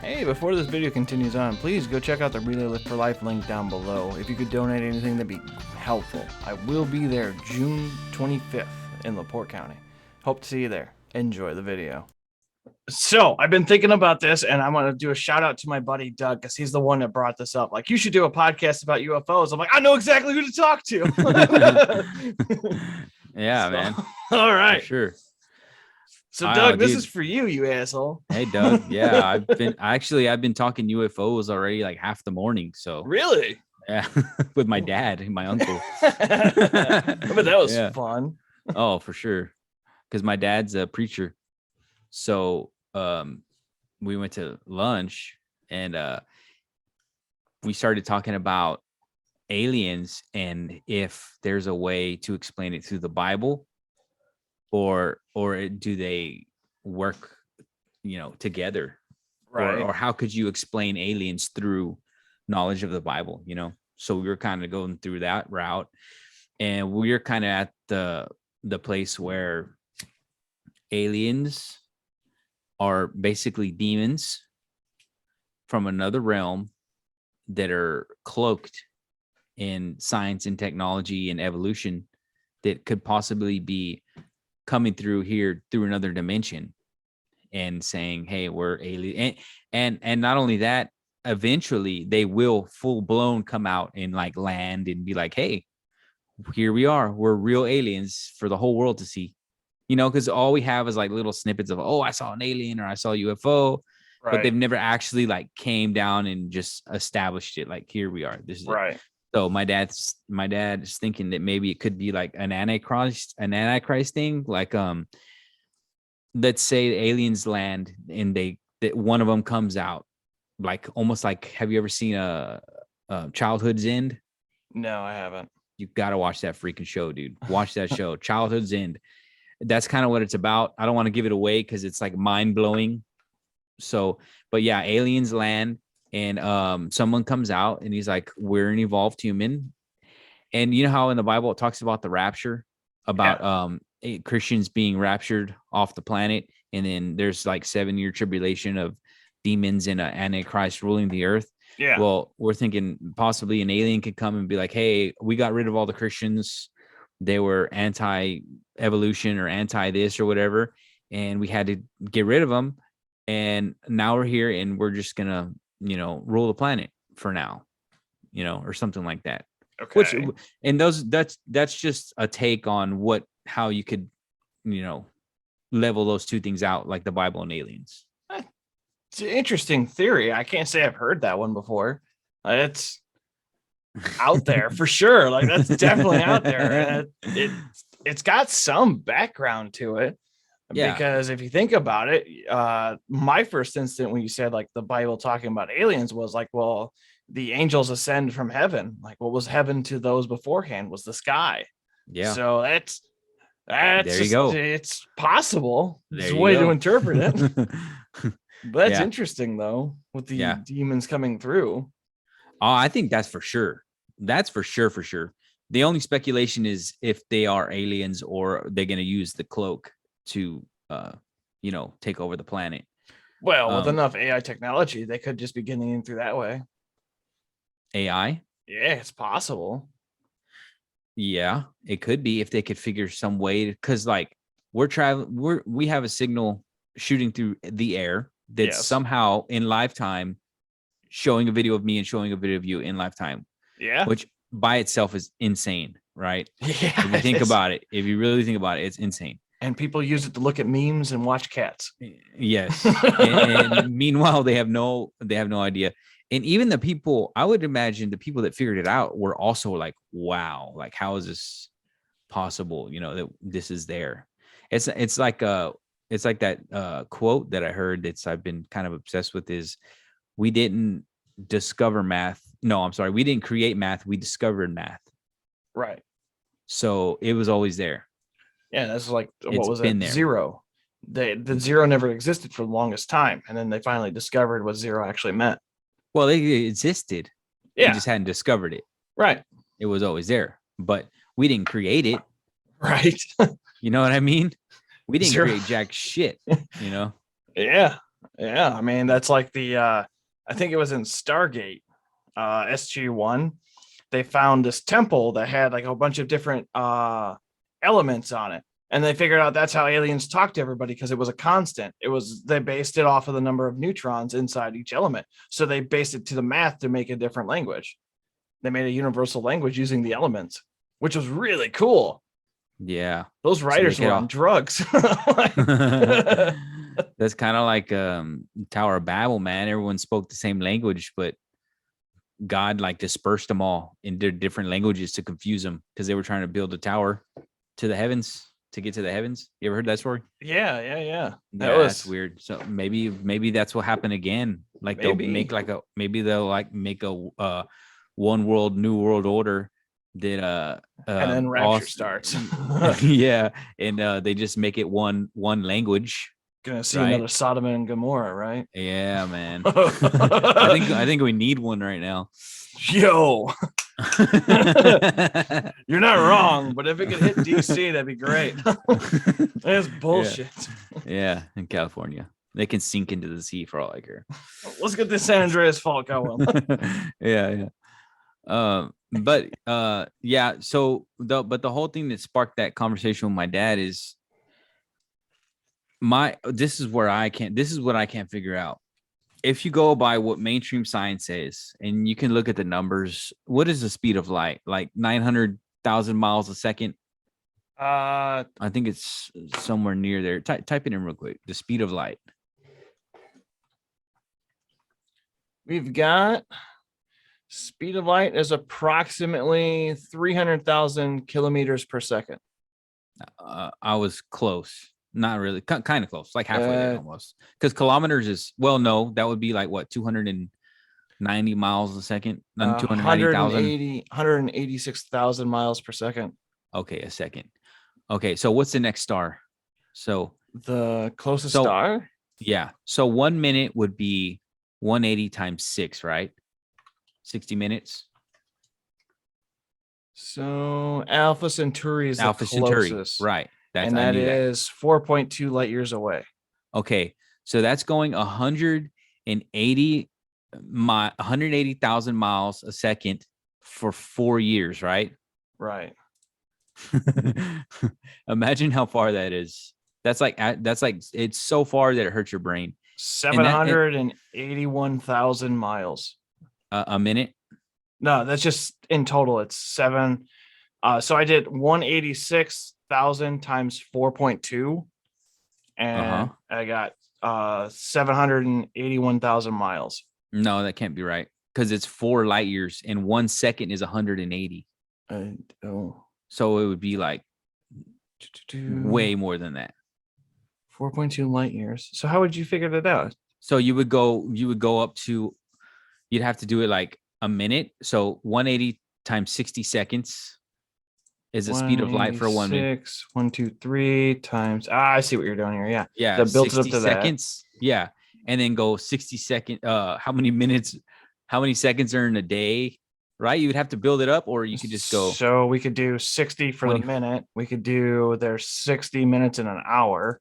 Hey, before this video continues on, please go check out the Relay Lift for Life link down below. If you could donate anything, that'd be helpful. I will be there June 25th in LaPorte County. Hope to see you there. Enjoy the video. So I've been thinking about this, and I'm going to do a shout out to my buddy Doug, because he's the one that brought this up. Like, you should do a podcast about UFOs. I'm like, I know exactly who to talk to. Yeah, man. All right. For sure. So Doug, this is for you, you asshole. Hey, Doug. Yeah, I've been talking UFOs already like half the morning. So really, yeah, with my dad and my uncle. But that was fun. Oh, for sure. Because my dad's a preacher. So we went to lunch and we started talking about aliens and if there's a way to explain it through the Bible. Or do they work, together? Right. Or how could you explain aliens through knowledge of the Bible, So we were kind of going through that route. And we're kind of at the place where aliens are basically demons from another realm that are cloaked in science and technology and evolution that could possibly be coming through here through another dimension and saying, hey, we're alien. And not only that, eventually they will full blown come out and like land and be like, hey, here we are. We're real aliens for the whole world to see, because all we have is like little snippets of, oh, I saw an alien or I saw a UFO, but they've never actually like came down and just established it. Like, here we are. This is right. It. So my dad is thinking that maybe it could be like an antichrist thing. Like, let's say aliens land and that one of them comes out, like almost like, have you ever seen a Childhood's End? No, I haven't. You got to watch that freaking show, dude. Watch that show, Childhood's End. That's kind of what it's about. I don't want to give it away because it's like mind blowing. So, but yeah, aliens land. And someone comes out and he's like, we're an evolved human. And you know how in the Bible it talks about the rapture, about Christians being raptured off the planet. And then there's like 7-year tribulation of demons and Antichrist ruling the earth. Yeah. Well, we're thinking possibly an alien could come and be like, hey, we got rid of all the Christians. They were anti-evolution or anti-this or whatever. And we had to get rid of them. And now we're here and we're just going to, rule the planet for now, or something like that. Okay. That's just a take on how you could, level those two things out, like the Bible and aliens. It's an interesting theory. I can't say I've heard that one before. It's out there for sure. Like, that's definitely out there. And it's got some background to it. Yeah. Because if you think about it, my first instant when you said like the Bible talking about aliens was like, well, the angels ascend from heaven. Like, what was heaven to those beforehand was the sky. Yeah. So that's there you go. It's possible. It's a you way go. to interpret it. But that's interesting though, with the demons coming through. Oh, I think that's for sure. That's for sure. For sure. The only speculation is if they are aliens or they're going to use the cloak to take over the planet. Well, with enough AI technology, they could just be getting in through that way. AI? Yeah, it's possible. Yeah, it could be if they could figure some way, because like we have a signal shooting through the air that's somehow in lifetime showing a video of me and showing a video of you in lifetime. Yeah. Which by itself is insane, right? Yeah. If you think about it, if you really think about it, it's insane. And people use it to look at memes and watch cats. Yes. and meanwhile, they have no idea. And even the people, I would imagine the people that figured it out were also like, wow, like, how is this possible? That this is there. It's like that quote that I heard I've been kind of obsessed with is, we didn't discover math. No, I'm sorry. We didn't create math. We discovered math. Right. So it was always there. Yeah, that's like, what was it? Zero. The zero never existed for the longest time. And then they finally discovered what zero actually meant. Well, it existed. Yeah. We just hadn't discovered it. Right. It was always there, but we didn't create it. Right. You know what I mean? We didn't create jack shit, Yeah. Yeah, I mean that's like the I think it was in Stargate, SG-1. They found this temple that had like a bunch of different elements on it. And they figured out that's how aliens talk to everybody because it was a constant. They based it off of the number of neutrons inside each element. So they based it to the math to make a different language. They made a universal language using the elements, which was really cool. Yeah. Those So they writers could were on all drugs. that's kind of like Tower of Babel, man. Everyone spoke the same language, but God like dispersed them all in their different languages to confuse them because they were trying to build a tower to the heavens to get to the heavens. You ever heard that story? Yeah. That Yeah, that's was weird. So maybe that's what happened again. Like maybe. they'll make a one world new world order that And then all Rapture starts. yeah, and they just make it one language, Gonna see right? another Sodom and Gomorrah, right? Yeah, man. I think we need one right now. Yo, you're not wrong, but if it could hit DC, that'd be great. That's bullshit. Yeah, in California. They can sink into the sea for all I care. Let's get this San Andreas fault going. Yeah. But yeah, so the whole thing that sparked that conversation with my dad is this is what I can't figure out. If you go by what mainstream science says, and you can look at the numbers, what is the speed of light? Like 900,000 miles a second? Uh, I think it's somewhere near there. Type it in real quick. The speed of light. we've got speed of light is approximately 300,000 kilometers per second. I was close. Not really. Kind of close. Like halfway there almost. Because kilometers is, well, no, that would be like what, 290 miles a second? 290,000? 186,000 miles per second. Okay, a second. Okay, so what's the next star? So the closest star? Yeah. So 1 minute would be 180 times 6, right? 60 minutes. So Alpha Centauri is Alpha the closest. Centauri, right? And that is 4.2 light years away. Okay, so that's going 180,000 miles a second for 4 years, right? Right. Imagine how far that is. That's like it's so far that it hurts your brain. 781,000 miles. A minute? No, that's just in total. It's 7. So I did 186,000 times 4.2, and I got 781,000 miles. No, that can't be right because it's 4 light years, and 1 second is 180. So it would be like way more than that. 4.2 light years. So how would you figure that out? So you would go up to, you'd have to do it like a minute. So 180 times 60 seconds is the speed of light for 1 minute. 1, 2, 3 times. I see what you're doing here. Yeah. Yeah. That built it up to seconds. That. Yeah. And then go 60 seconds. How many seconds are in a day? Right? You would have to build it up, or you could just go. So we could do 60 for 20. The minute. We could do there's 60 minutes in an hour.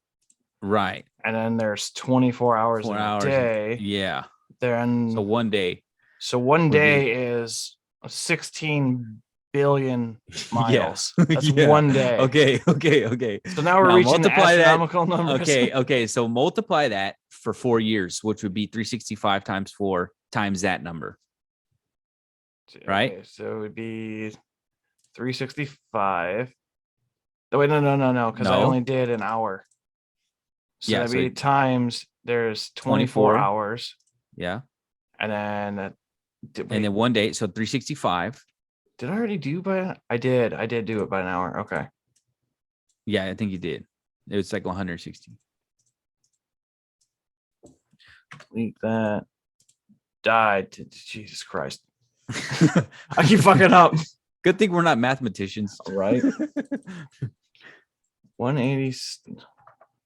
Right. And then there's 24 hours in a day. Yeah. Then so 1 day. So 1 day is 16 billion miles. Yeah. That's 1 day. Okay. So now we're reaching astronomical numbers. Okay. So multiply that for 4 years, which would be 365 times 4 times that number. Right? Okay, so it would be 365. Oh, wait, no, because I only did an hour. So that'd be times there's 24 hours. Yeah. And then 1 day, so 365. Did I already do by? I did do it by an hour. Okay. Yeah, I think you did. It was like 160. Delete that. Died. Jesus Christ. I keep fucking up. Good thing we're not mathematicians. Right. 180.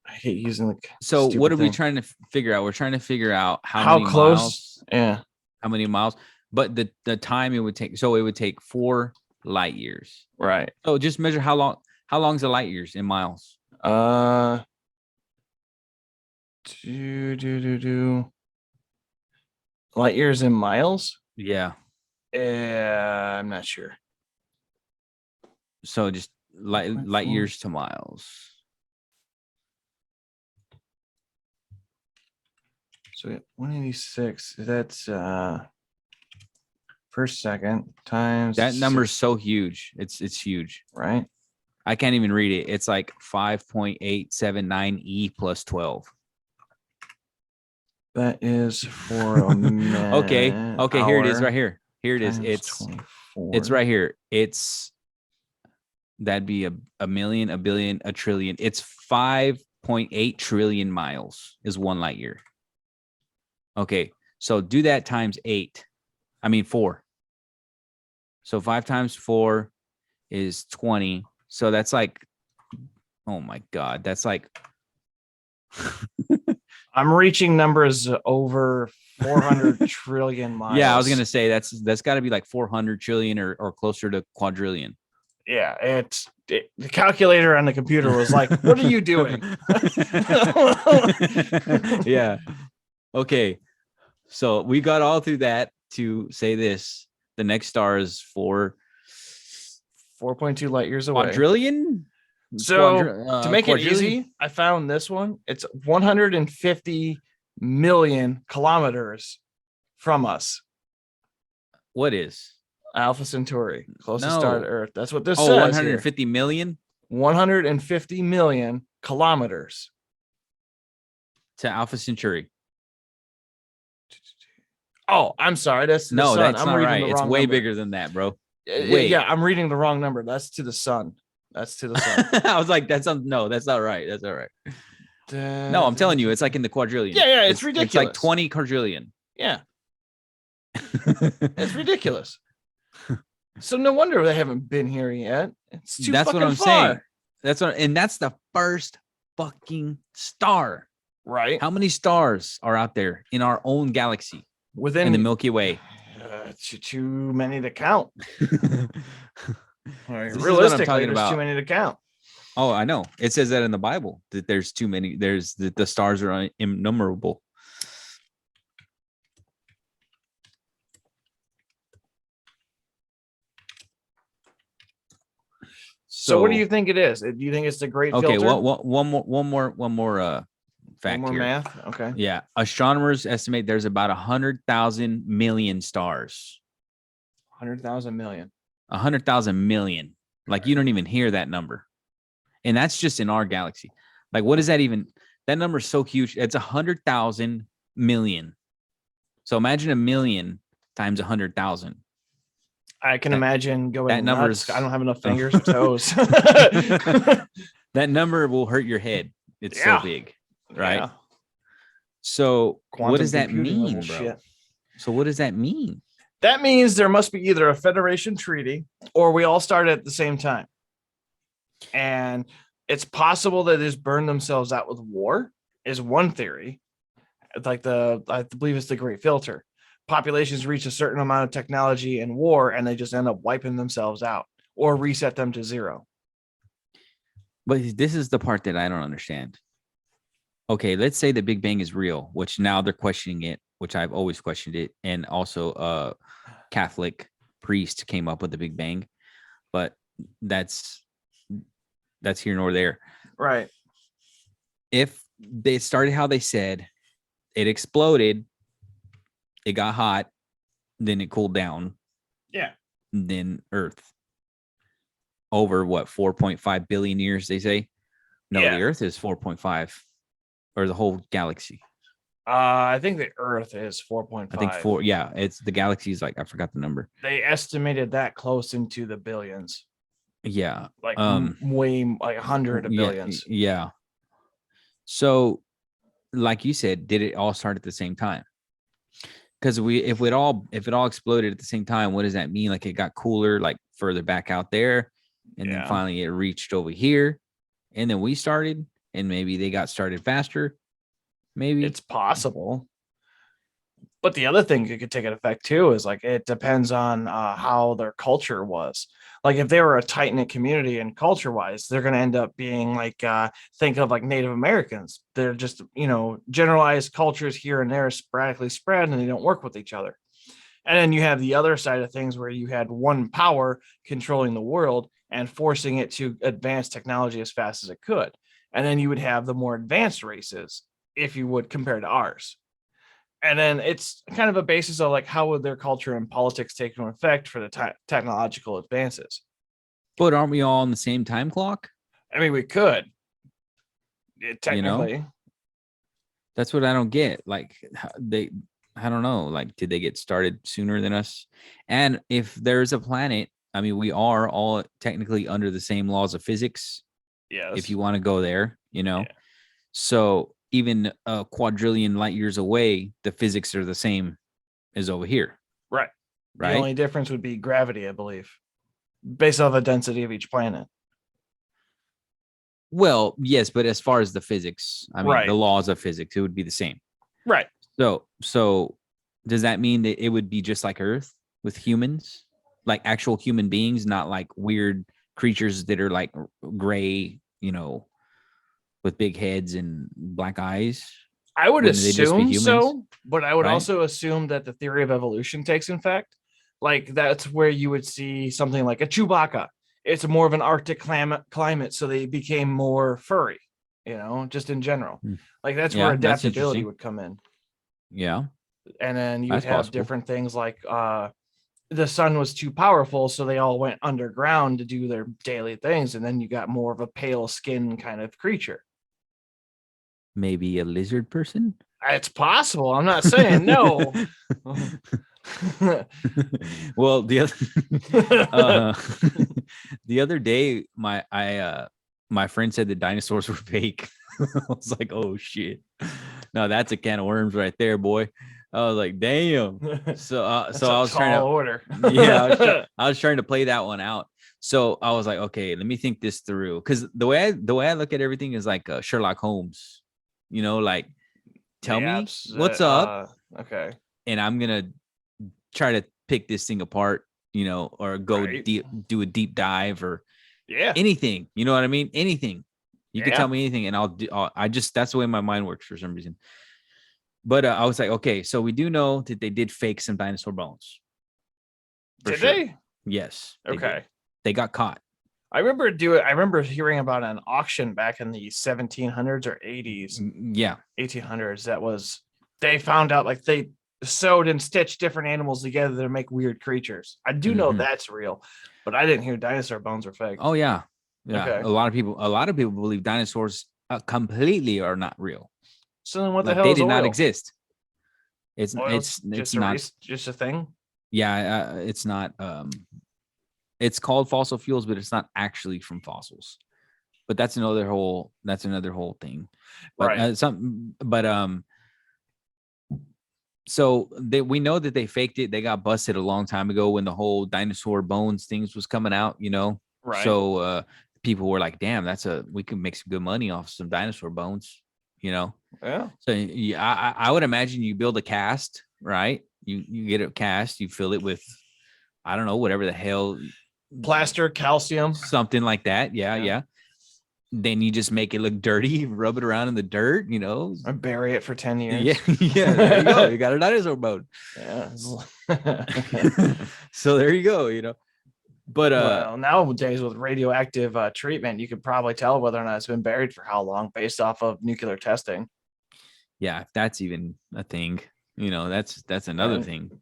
I hate using the. So what are we trying to figure out? We're trying to figure out how many close. Miles, yeah. How many miles? But the time it would take. So it would take 4 light years. Right. So just measure how long is a light years in miles? Light years in miles? Yeah. I'm not sure. So just light 1.4. years to miles. So we got 186. That's per second times That number's 6, so huge. It's huge. right? I can't even read it. It's like 5.879 E plus 12. That is for a minute. Okay, here it is right here. Here it is. It's 24. It's right here. That'd be a million, a billion, a trillion. It's 5.8 trillion miles is 1 light year. Okay, so do that times 4. So 5 times 4 is 20. So that's like, oh my God, that's like. I'm reaching numbers over 400 trillion miles. Yeah, I was gonna say that's got to be like 400 trillion or closer to quadrillion. Yeah, the calculator on the computer was like, "What are you doing?" Yeah. Okay. So we got all through that to say this. The next star is 4.2 light years away. Quadrillion. So to make it easy, I found this one. It's 150 million kilometers from us. What is Alpha Centauri, closest star to Earth. That's what this says. 150 million 150 million kilometers to Alpha Centauri. Oh, I'm sorry. That's no, sun. that's I'm not reading right. the It's wrong way number. bigger than that, bro. Yeah, I'm reading the wrong number. That's to the sun. That's to the sun. I was like, that's not right. That's all right. No, I'm telling you, it's like in the quadrillion. Yeah, it's ridiculous. It's like 20 quadrillion. Yeah. It's ridiculous. So no wonder they haven't been here yet. It's too That's fucking what I'm far. saying. And that's the first fucking star. Right. How many stars are out there in our own galaxy? Within in the Milky Way. Too many to count. Realistically, there's too many to count. Oh, I know. It says that in the Bible that there's too many. There's the stars are innumerable. So what do you think it is? Do you think it's the great filter? Okay, one more fact more here. Math. Okay. Yeah, astronomers estimate there's about 100,000 million stars. 100,000 million. 100,000 million. Like you don't even hear that number, and that's just in our galaxy. Like, what is that even? That number is so huge. It's 100,000 million. So imagine a million times 100,000. I can imagine going. That number's. I don't have enough fingers or toes. That number will hurt your head. It's so big, right? Yeah. So Quantum what does that mean, bro? Shit. So what does that mean? That means there must be either a Federation treaty or we all started at the same time. And it's possible that they just burned themselves out with war is one theory. Like I believe it's the Great Filter. Populations reach a certain amount of technology in war and they just end up wiping themselves out or reset them to zero. But this is the part that I don't understand. Okay, let's say the Big Bang is real, which now they're questioning it, which I've always questioned it. And also a Catholic priest came up with the Big Bang, but that's here nor there. Right. If they started how they said, it exploded, it got hot, then it cooled down. Yeah. Then Earth. Over what, 4.5 billion years, they say? No, the Earth is 4.5, or the whole galaxy. I think the Earth is 4.5. I think 4. Yeah, it's the galaxy is like, I forgot the number. They estimated that close into the billions. Yeah. Like way like 100 of billions. Yeah. So, like you said, did it all start at the same time? Because if it all exploded at the same time, what does that mean? Like it got cooler, like further back out there, and then finally it reached over here, and then we started, and maybe they got started faster. Maybe it's possible. But the other thing it could take an effect too is like it depends on how their culture was. Like if they were a tight knit community and culture wise, they're going to end up being like think of like Native Americans. They're just generalized cultures here and there, sporadically spread, and they don't work with each other. And then you have the other side of things where you had one power controlling the world and forcing it to advance technology as fast as it could. And then you would have the more advanced races, if you would compare to ours. And then it's kind of a basis of like how would their culture and politics take into effect for the technological advances. But aren't we all on the same time clock? I mean, we could technically. You know, that's what I don't get. Like I don't know. Like, did they get started sooner than us? And if there's a planet, I mean, we are all technically under the same laws of physics. Yes. If you want to go there, Yeah. So even a quadrillion light years away, the physics are the same as over here. Right. Right. The only difference would be gravity, I believe, based off the density of each planet. Well, yes, but as far as the physics, I mean, the laws of physics, it would be the same. Right. So does that mean that it would be just like Earth with humans, like actual human beings, not like weird creatures that are like gray, with big heads and black eyes? I would assume so, but I would also assume that the theory of evolution takes effect. Like that's where you would see something like a Chewbacca. It's more of an Arctic climate, so they became more furry, just in general. Like that's where adaptability would come in. Yeah. And then you would have different things like the sun was too powerful, so they all went underground to do their daily things. And then you got more of a pale skin kind of creature. Maybe a lizard person? It's possible. I'm not saying no. Well, the other day, my friend said the dinosaurs were fake. I was like, oh shit. No, that's a can of worms right there, boy. I was like, damn. So I was trying to order. I was trying to play that one out. So I was like, okay, let me think this through. Because the way I look at everything is like Sherlock Holmes. Like tell me what's up. Okay. And I'm gonna try to pick this thing apart, or go deep, do a deep dive or anything. You know what I mean? Anything. You can tell me anything, and that's the way my mind works for some reason. But I was like, okay, so we do know that they did fake some dinosaur bones. Did they? Yes. Okay. They got caught. I remember hearing about an auction back in the 1700s or 80s. Yeah. 1800s. They found out like they sewed and stitched different animals together to make weird creatures. I do know that's real, but I didn't hear dinosaur bones were fake. Oh yeah. Yeah. Okay. A lot of people believe dinosaurs completely are not real. So then what the hell is they did oil? Not exist. It's not just a thing. Yeah. It's not, it's called fossil fuels, but it's not actually from fossils. But that's another whole thing. But, so we know that they faked it. They got busted a long time ago when the whole dinosaur bones things was coming out, Right. So people were like, damn, we can make some good money off some dinosaur bones, Yeah. So I would imagine you build a cast, right? You get a cast, you fill it with, I don't know, whatever the hell, plaster, calcium, something like that. Yeah. Then you just make it look dirty, rub it around in the dirt, and bury it for 10 years. Yeah. There you go. You got a dinosaur bone. Yeah. So there you go, But nowadays with radioactive treatment, you could probably tell whether or not it's been buried for how long based off of nuclear testing. Yeah, if that's even a thing, that's another thing.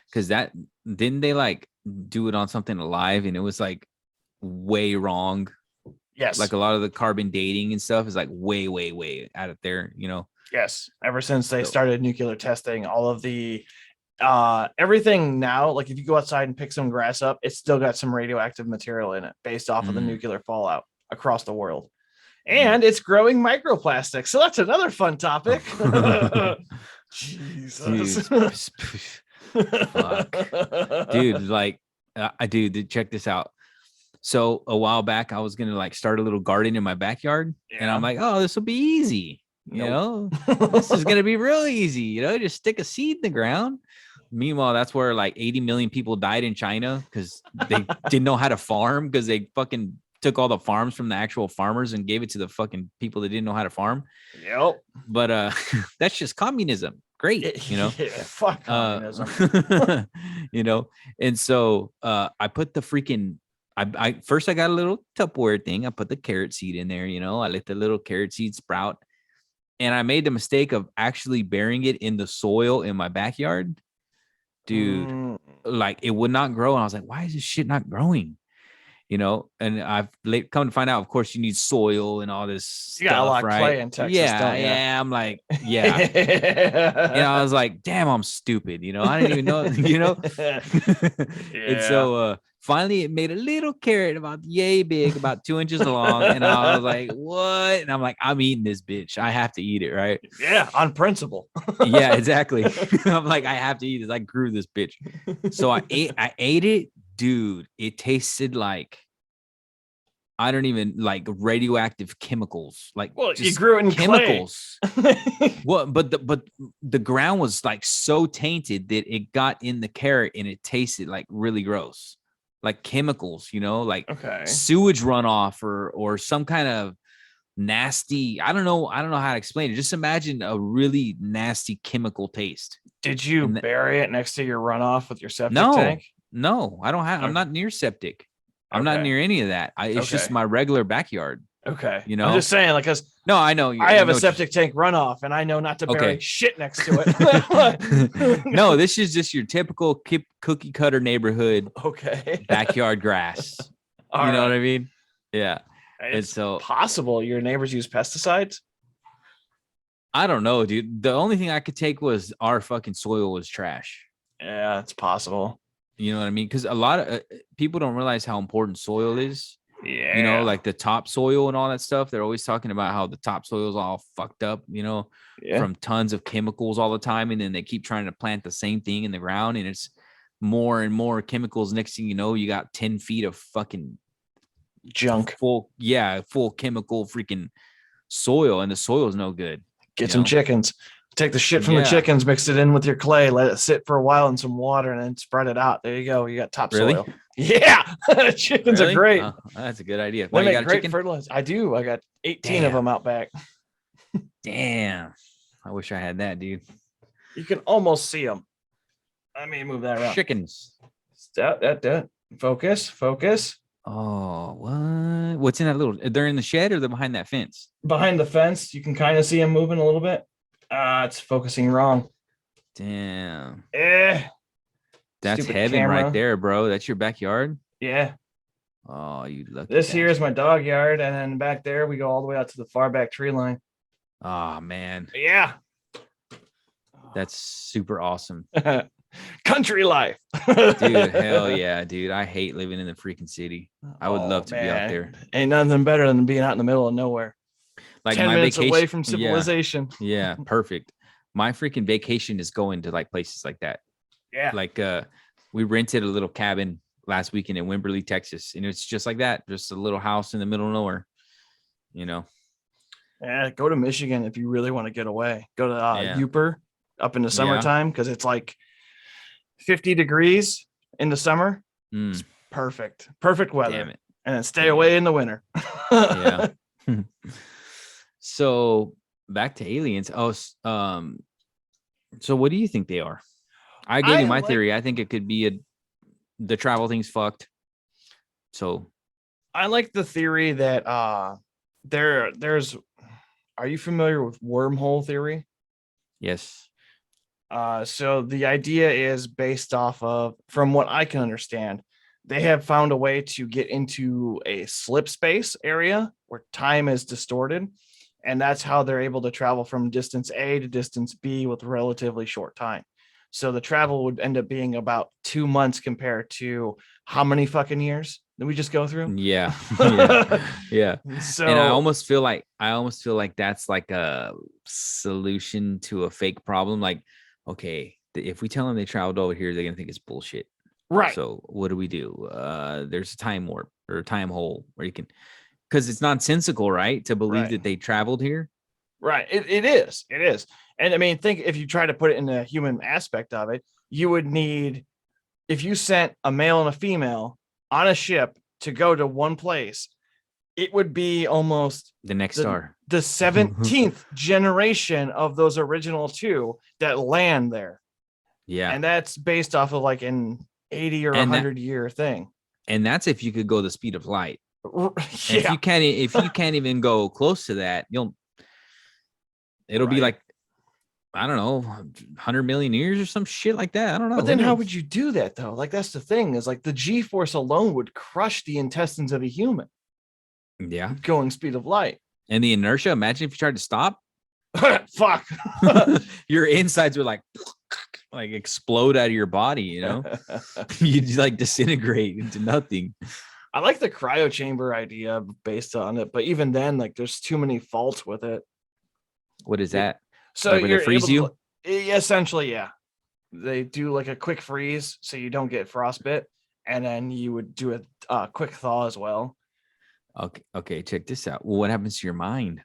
Because didn't they like do it on something alive and it was like way wrong? Yes. Like a lot of the carbon dating and stuff is like way, way, way out of there, Yes. Ever since they started nuclear testing, all of the everything now, like if you go outside and pick some grass up, it's still got some radioactive material in it based off of the nuclear fallout across the world. And it's growing microplastics. So that's another fun topic. Jesus. Fuck. Dude, dude, check this out. So a while back, I was going to like start a little garden in my backyard and I'm like, oh, this will be easy. You know, this is gonna be real easy. Just stick a seed in the ground. Meanwhile, that's where like 80 million people died in China because they didn't know how to farm because they fucking took all the farms from the actual farmers and gave it to the fucking people that didn't know how to farm. Yep. But that's just communism. Great, Yeah, fuck communism. And so I put the freaking I first I got a little Tupperware thing. I put the carrot seed in there, I let the little carrot seed sprout. And I made the mistake of actually burying it in the soil in my backyard. Dude, like it would not grow. And I was like, why is this shit not growing? And I've come to find out, of course, you need soil and all this You got a stuff, lot of right? clay in Texas, don't you? Yeah. I'm like, yeah. I was like, damn, I'm stupid. I didn't even know, And so finally it made a little carrot about yay big, about 2 inches long. And I was like, what? And I'm like, I'm eating this bitch. I have to eat it, right? Yeah, on principle. Yeah, exactly. I'm like, I have to eat this. I grew this bitch. So I ate it. Dude, it tasted like I don't even like radioactive chemicals. Like, well, just you grew it in chemicals. clay. Well, but the ground was like so tainted that it got in the carrot and it tasted like really gross, like chemicals. Like Okay. sewage runoff or some kind of nasty. I don't know how to explain it. Just imagine a really nasty chemical taste. Did you bury it next to your runoff with your septic tank? No, I don't have. I'm not near septic. I'm not Okay. near any of that. It's just my regular backyard. Okay. I'm just saying, like, cause no, I know. I have a septic tank runoff, and I know not to bury shit next to it. No, this is just your typical cookie cutter neighborhood. Okay. Backyard grass. What I mean? Yeah. It's so possible your neighbors use pesticides. I don't know, dude. The only thing I could take was our fucking soil was trash. Yeah, it's possible. You know what I mean? Because a lot of people don't realize how important soil is. Yeah. Like the topsoil and all that stuff. They're always talking about how the topsoil is all fucked up, from tons of chemicals all the time. And then they keep trying to plant the same thing in the ground. And it's more and more chemicals. Next thing you know, you got 10 feet of fucking junk. Full chemical freaking soil. And the soil is no good. Get some chickens. Take the shit from the chickens, mix it in with your clay, let it sit for a while in some water, and then spread it out. There you go. You got topsoil. Really? Yeah. Chickens are great. Oh, that's a good idea. They make great fertilizer. I do. I got 18 of them out back. Damn. I wish I had that, dude. You can almost see them. Let me move that around. Chickens. That. Focus. Oh, what? What's in that little? They're in the shed or they're behind that fence? Behind the fence. You can kind of see them moving a little bit. It's focusing wrong. Damn. That's Stupid heaven camera. Right there, bro. That's your backyard? Yeah. Oh, you lucky. This here is my dog yard, and then back there we go all the way out to the far back tree line. Oh, man. Yeah. That's super awesome. Country life. Dude, hell yeah, dude. I hate living in the freaking city. I would love to be out there. Ain't nothing better than being out in the middle of nowhere. Like 10 my minutes vacation away from civilization. Yeah, perfect. My freaking vacation is going to like places like that. Yeah. Like we rented a little cabin last weekend in Wimberley, Texas, and it's just like that, just a little house in the middle of nowhere. Yeah, go to Michigan if you really want to get away. Go to Uper up in the summertime because it's like 50 degrees in the summer. It's perfect weather. Damn it. And then stay away in the winter. Yeah. So back to aliens. So what do you think they are? I gave you my theory. I think it could be the travel thing's fucked. So I like the theory that there's are you familiar with wormhole theory? Yes. So the idea is based off of, from what I can understand, they have found a way to get into a slip space area where time is distorted. And that's how they're able to travel from distance A to distance B with relatively short time. So the travel would end up being about 2 months compared to how many fucking years did we just go through? Yeah. Yeah. So, and I almost feel like that's like a solution to a fake problem. Like, okay, if we tell them they traveled over here, they're gonna think it's bullshit. Right. So what do we do? There's a time warp or a time hole where you can, because it's nonsensical, right? To believe that they traveled here. Right. It is. It is. And I mean, think if you try to put it in the human aspect of it, you would need, if you sent a male and a female on a ship to go to one place, it would be almost The next the star. the 17th generation of those original two that land there. Yeah. And that's based off of like an 80 or And that 100-year thing. and that's if you could go the speed of light. And if Yeah. you can't even go close to that, it'll be Right. like, I don't know, 100 million years or some shit like that. I don't know. But then how would you do that though? Like that's the thing, is like the G-force alone would crush the intestines of a human Yeah. going speed of light. And the inertia, imagine if you tried to stop, Fuck. your insides would like explode out of your body, you know? You'd like disintegrate into nothing. I like the cryo chamber idea based on it, but even then, like there's too many faults with it. What is that? So Like when they you're freeze able you? essentially, yeah. They do like a quick freeze so you don't get frostbite, and then you would do a quick thaw as well. Okay, check this out. Well, what happens to your mind?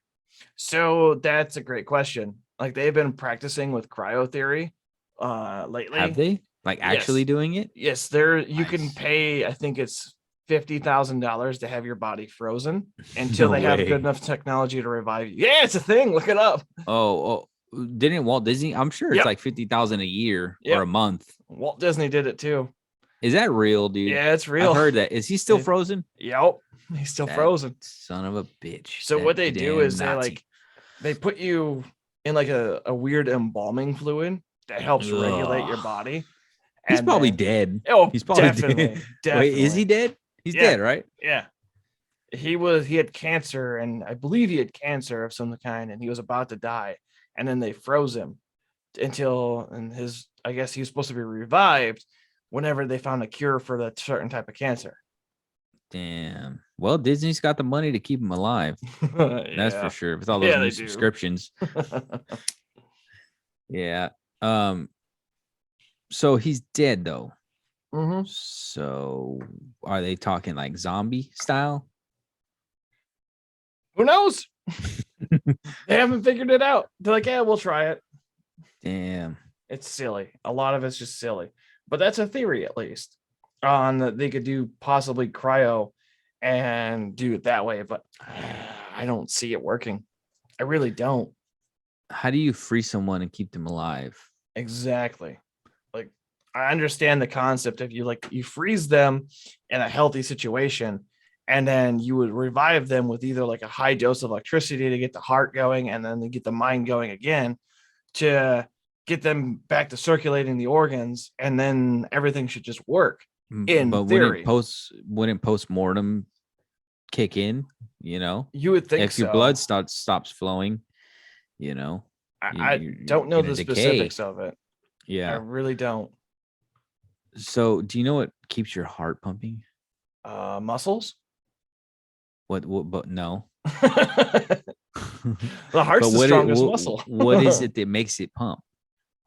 So that's a great question. Like they've been practicing with cryo theory lately. Have they? Like actually Yes. doing it? Yes, there you can Nice. pay, I think it's $50,000 to have your body frozen until No they have way. good enough technology to revive you. Yeah, it's a thing. Look it up. Oh, didn't Walt Disney? I'm sure it's Yep. like 50,000 a year Yep. or a month. Walt Disney did it too. Is that real, dude? Yeah, it's real. I've heard that. Is he still Yeah. frozen? Yep. He's still That frozen. Son of a bitch. So That what they do damn is Nazi. they put you in like a weird embalming fluid that helps regulate your Ugh. body. He's And probably then- dead. Oh, He's probably definitely, dead. definitely. Wait, is he dead? He's Yeah. dead, right? Yeah. He had cancer, and I believe he had cancer of some kind, and he was about to die. And then they froze him I guess he was supposed to be revived whenever they found a cure for that certain type of cancer. Damn. Well, Disney's got the money to keep him alive. That's for sure. With all those Yeah, new they do. subscriptions. Yeah. So he's dead though. Mhm. So are they talking like zombie style? Who knows? They haven't figured it out. They're like, yeah, we'll try it. Damn. It's silly. A lot of it's just silly. But that's a theory, at least, on that they could do possibly cryo and do it that way. But I don't see it working. I really don't. How do you free someone and keep them alive? Exactly. Like, I understand the concept of you freeze them in a healthy situation, and then you would revive them with either like a high dose of electricity to get the heart going, and then they get the mind going again to get them back to circulating the organs, and then everything should just work. In But theory, wouldn't post-mortem kick in, you know? you would think If your so. blood stops flowing, you know. I you're don't know gonna the decay. specifics of it. I Yeah. really don't. So do you know what keeps your heart pumping? Muscles. What but no. The heart's But the strongest muscle. what is it that makes it pump?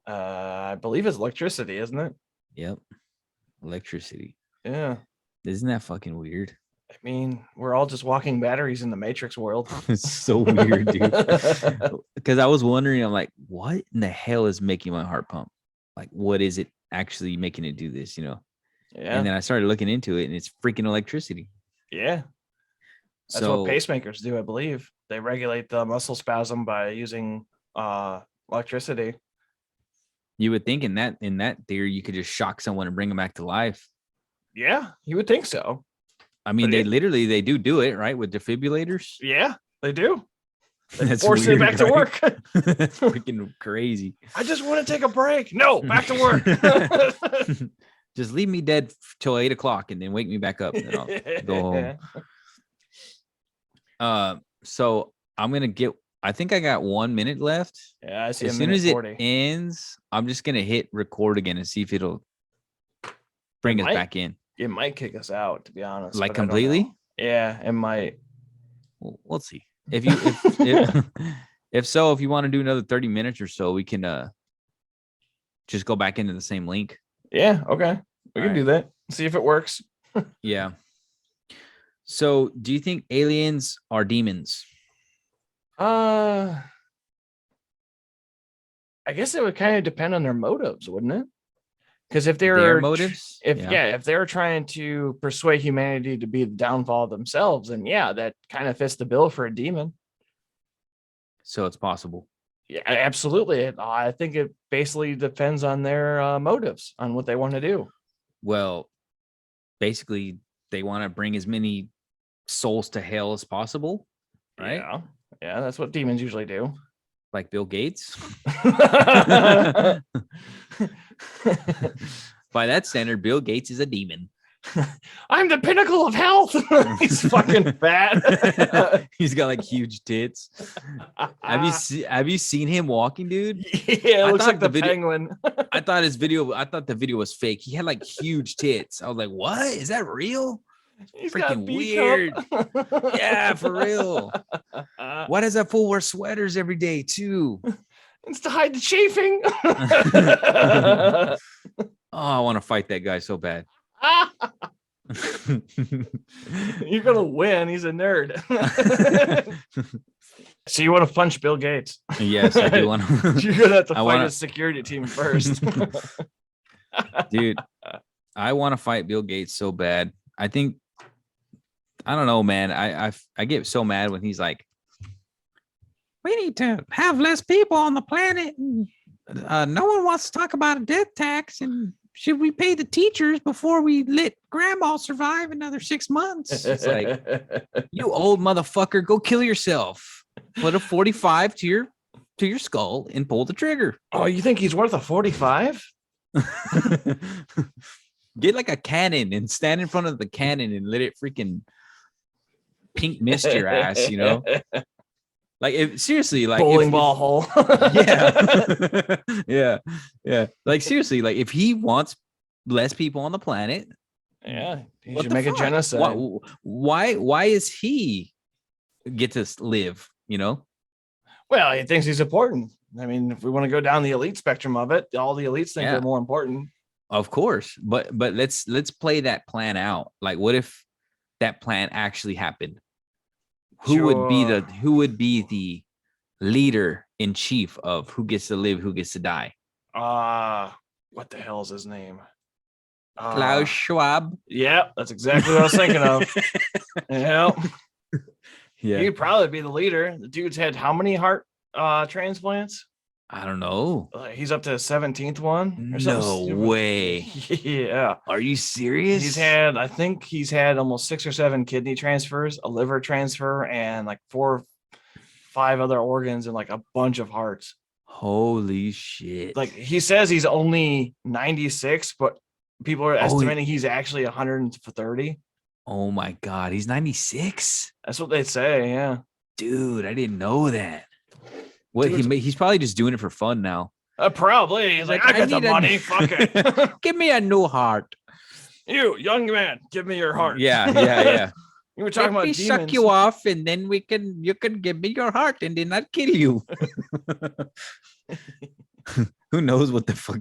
I believe it's electricity, isn't it? Yep. Electricity. Yeah. Isn't that fucking weird? I mean, we're all just walking batteries in the Matrix world. It's so weird, dude. Because I was wondering, I'm like, what in the hell is making my heart pump? Like, what is it actually making it do this, you know? Yeah. And then I started looking into it, and it's freaking electricity. Yeah. That's So what pacemakers do, I believe. They regulate the muscle spasm by using electricity. you would think in that theory, you could just shock someone and bring them back to life. Yeah, you would think so. I mean, But they do it, right? With defibrillators. Yeah, they do. They That's force it weird, back to right? work. That's freaking crazy. I just want to take a break. No, back to work. Just leave me dead till 8 o'clock and then wake me back up. And I'll go home. So I'm gonna I think I got 1 minute left. Yeah, I see. As A soon minute as 40. it ends, I'm just gonna hit record again and see if it'll bring us might. back in. It might kick us out, to be honest. Like but I don't completely? know. Yeah, it might. We'll see. If so, if you want to do another 30 minutes or so, we can just go back into the same link. Yeah, okay. We can All do that. See if it works. Yeah. So do you think aliens are demons? Uh, I guess it would kind of depend on their motives, wouldn't it? Because if Their they're motives. if they're trying to persuade humanity to be the downfall of themselves, then yeah, that kind of fits the bill for a demon. So it's possible. Yeah, absolutely. I think it basically depends on their motives, on what they want to do. Well, basically, they want to bring as many souls to hell as possible, right? Yeah, yeah, that's what demons usually do. Like Bill Gates. By that standard, Bill Gates is a demon. I'm the pinnacle of health. He's fucking fat. He's got like huge tits. Have you seen him walking, dude? Yeah, it looks like the penguin. I thought the video was fake. He had like huge tits. I was like, what? Is that real? He's freaking weird. Yeah, for real. Why does that fool wear sweaters every day too? It's to hide the chafing. Oh, I want to fight that guy so bad. You're gonna win. He's a nerd. So you want to punch Bill Gates? Yes, I do want to. You're gonna have to fight his security team first. Dude, I want to fight Bill Gates so bad. I think, I don't know, man. I get so mad when he's like, we need to have less people on the planet. And, no one wants to talk about a death tax. And should we pay the teachers before we let grandma survive another 6 months? It's like, you old motherfucker, go kill yourself. Put a 45 to your skull and pull the trigger. Oh, you think he's worth a 45? Get like a cannon and stand in front of the cannon and let it freaking pink mist your ass, you know? Like, if seriously, like bowling ball hole. Yeah. Yeah. Like, seriously, like if he wants less people on the planet, yeah, he should make a genocide. Why is he get to live, you know? Well, he thinks he's important. I mean, if we want to go down the elite spectrum of it, all the elites think they're more important. Of course, but let's play that plan out. Like, what if that plan actually happened? Who would be the leader in chief of who gets to live, who gets to die? What the hell is his name? Klaus Schwab. Yeah, that's exactly what I was thinking of. Yeah, he'd probably be the leader. The dude's had how many heart transplants? I don't know. He's up to the 17th one. Or no way. Yeah. Are you serious? I think he's had almost 6 or 7 kidney transfers, a liver transfer, and like 4 or 5 other organs and like a bunch of hearts. Holy shit. Like, he says he's only 96, but people are estimating he's actually 130. Oh my God. He's 96. That's what they say. Yeah. Dude, I didn't know that. What, he's probably just doing it for fun now. Probably. He's like, I got the money. Fuck it. Give me a new heart. You, young man, give me your heart. Yeah. You were talking about demons. Suck you off, and then you can give me your heart, and then I'll kill you. Who knows what the fuck,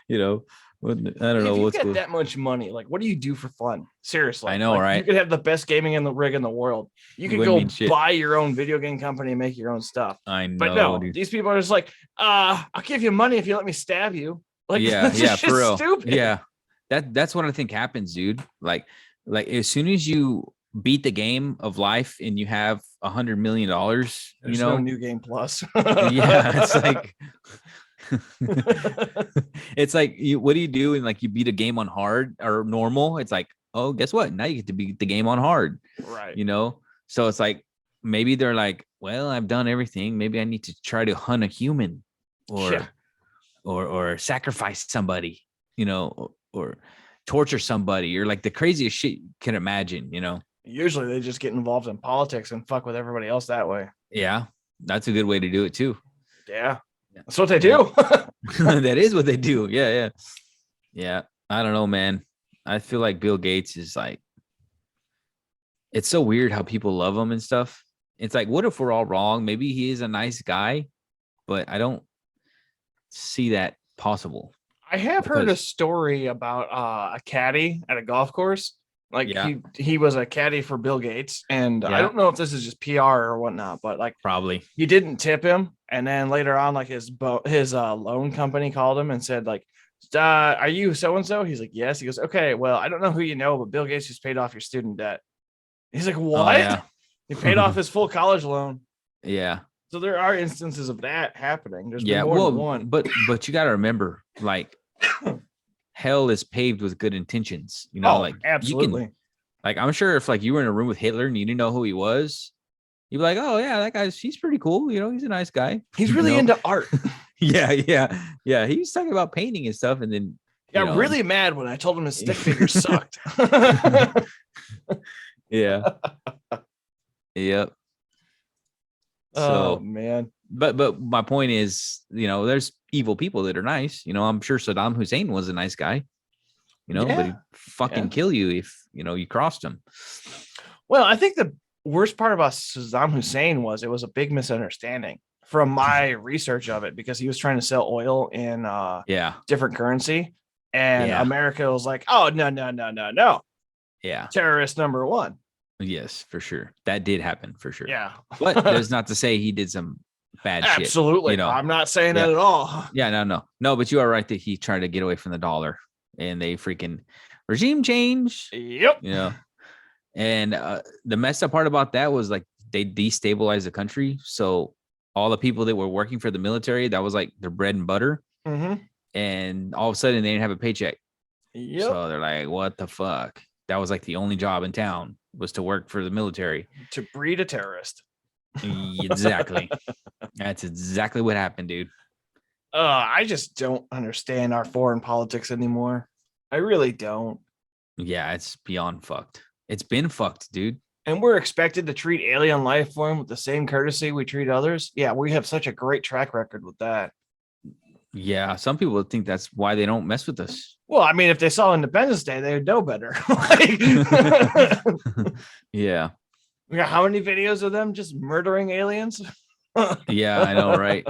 you know? I don't know what's going. That much money, like, what do you do for fun? Seriously, I know, right? You could have the best gaming rig in the world. You could go buy your own video game company and make your own stuff. I know, but no, dude. These people are just like, I'll give you money if you let me stab you. Like, yeah, for real. Stupid. Yeah, that's what I think happens, dude. Like as soon as you beat the game of life and you have $100 million, there's no new game plus. Yeah, it's like. It's like, what do you do? And like, you beat a game on hard or normal. It's like, oh, guess what? Now you get to beat the game on hard, right? You know, so it's like, maybe they're like, well, I've done everything. Maybe I need to try to hunt a human, or sacrifice somebody, you know, or torture somebody, or like the craziest shit you can imagine, you know. Usually they just get involved in politics and fuck with everybody else that way. Yeah, that's a good way to do it too. Yeah. That's what they do. That is what they do. Yeah. I don't know, man. I feel like Bill Gates is like, it's so weird how people love him and stuff. It's like, what if we're all wrong? Maybe he is a nice guy, but I don't see that possible. I have heard a story about a caddy at a golf course Like Yeah. he was a caddy for Bill Gates, and I Yeah. don't know if this is just PR or whatnot, but like Probably. he didn't tip him, and then later on, like his loan company called him and said like, "Are you so and so?" He's like, "Yes." He goes, "Okay, well, I don't know who you know, but Bill Gates just paid off your student debt." He's like, Oh "What?" yeah. He paid off his full college loan. Yeah. So there are instances of that happening. There's been Yeah. more than Well, one. but you got to remember, like, hell is paved with good intentions. You know, Oh, like you absolutely. can, like, I'm sure if like you were in a room with Hitler and you didn't know who he was, you'd be like, oh yeah, that guy's he's pretty cool. You know, he's a nice guy. He's You really know, into art. yeah. He was talking about painting and stuff, and then you Got know, really mad when I told him his stick figures sucked. yeah, yep. Oh So, man. but my point is, you know, there's evil people that are nice. You know, I'm sure Saddam Hussein was a nice guy. You know, but Yeah. he'd fucking Yeah. kill you if you know you crossed him. Well, I think the worst part about Saddam Hussein was it was a big misunderstanding from my research of it because he was trying to sell oil in Yeah, different currency. And yeah, America was like, oh, no. yeah. Terrorist number one. Yes, for sure. That did happen for sure. Yeah. But there's not to say he did some bad shit. Absolutely. You know. I'm not saying Yeah. that at all. Yeah, no. But you are right that he tried to get away from the dollar, and they freaking regime change. Yep. You know, and the messed up part about that was like they destabilized the country. So all the people that were working for the military, that was like their bread and butter. Mm-hmm. And all of a sudden, they didn't have a paycheck. Yep. So they're like, "What the fuck?" That was like the only job in town was to work for the military. To breed a terrorist. Exactly. That's exactly what happened, dude. I just don't understand our foreign politics anymore. I really don't. Yeah, it's beyond fucked. It's been fucked, dude. And we're expected to treat alien life form with the same courtesy we treat others. Yeah, we have such a great track record with that. Yeah, some people think that's why they don't mess with us. Well, I mean, if they saw Independence Day, they would know better. Yeah. We got how many videos of them just murdering aliens? Yeah, I know, right?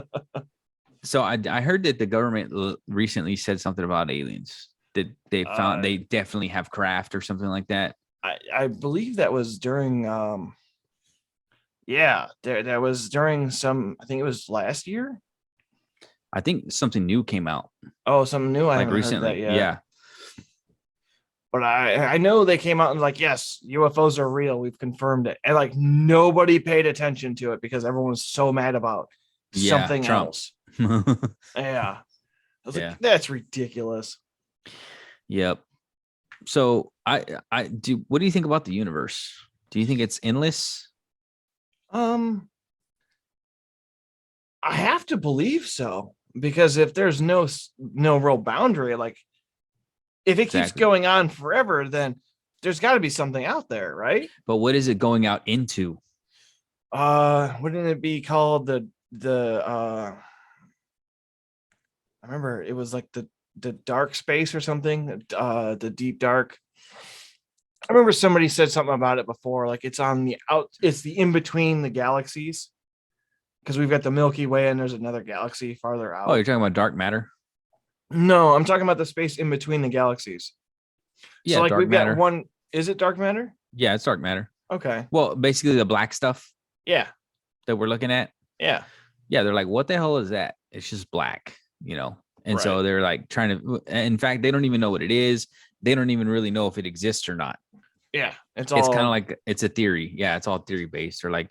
So I heard that the government recently said something about aliens that they found they definitely have craft or something like that. I believe that was during that was during some, I think it was last year. I think something new came out Oh, something new. I like haven't recently. heard that yet. Yeah. But I know they came out and like, yes, UFOs are real. We've confirmed it. And like nobody paid attention to it because everyone was so mad about something Trump. else. Yeah. I was like, that's ridiculous. Yep. So I do. What do you think about the universe? Do you think it's endless? I have to believe so, because if there's no real boundary, like if it keeps going on forever, then there's got to be something out there, right? But what is it going out into? Wouldn't it be called the I remember it was like the dark space or something, the deep dark. I remember somebody said something about it before, like it's the in between the galaxies, because we've got the Milky Way and there's another galaxy farther out. Oh, you're talking about dark matter? No, I'm talking about the space in between the galaxies. Yeah, so like dark we've matter. got one. Is it dark matter? Yeah, it's dark matter. Okay. Well, basically the black stuff. Yeah. That we're looking at. Yeah. Yeah, they're like, what the hell is that? It's just black, you know. And Right. so they're like trying to. In fact, they don't even know what it is. They don't even really know if it exists or not. Yeah, it's kind of like it's a theory. Yeah, it's all theory based. They're like,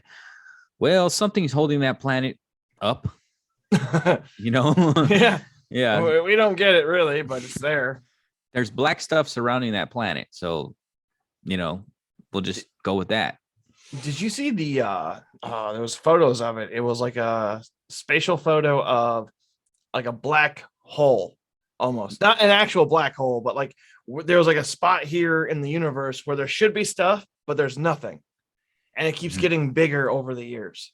well, something's holding that planet up. You know. Yeah. Yeah. We don't get it really, but it's there. There's black stuff surrounding that planet, so you know we'll just go with that. Did you see the there was photos of it? It was like a spatial photo of like a black hole, almost not an actual black hole, but like there was like a spot here in the universe where there should be stuff, but there's nothing, and it keeps getting bigger over the years.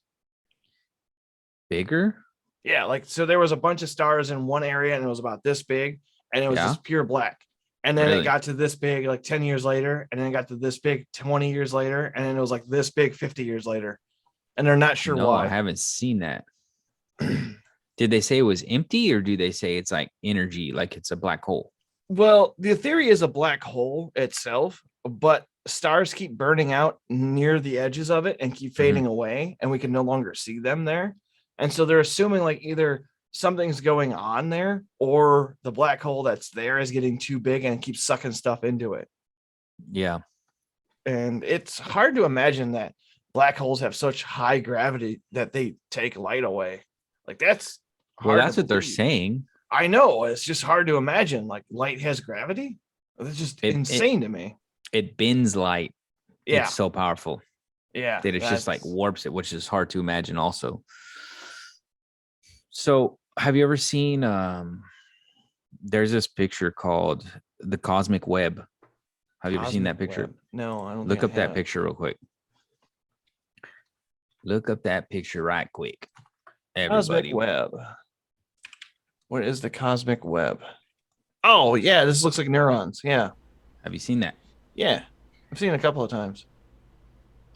Bigger? Yeah, like so there was a bunch of stars in one area and it was about this big and it was just pure black. And then it got to this big like 10 years later, and then it got to this big 20 years later, and then it was like this big 50 years later. And they're not sure why. I haven't seen that. Did they say it was empty, or do they say it's like energy, like it's a black hole? Well, the theory is a black hole itself, but stars keep burning out near the edges of it and keep fading away, and we can no longer see them there. And so they're assuming like either something's going on there or the black hole that's there is getting too big and keeps sucking stuff into it. Yeah. And it's hard to imagine that black holes have such high gravity that they take light away. Like that's Well, hard that's to what they're believe. saying. I know, it's just hard to imagine like light has gravity. That's just insane to me. It bends light. Yeah. It's so powerful. Yeah. That it's just like warps it, which is hard to imagine also. So have you ever seen there's this picture called the cosmic web? Have you ever seen that picture? Web. No, I don't. Look up that picture real quick. Look up that picture right quick. Everybody. Cosmic web. What is the cosmic web? Oh yeah, this looks like neurons. Yeah. Have you seen that? Yeah, I've seen it a couple of times.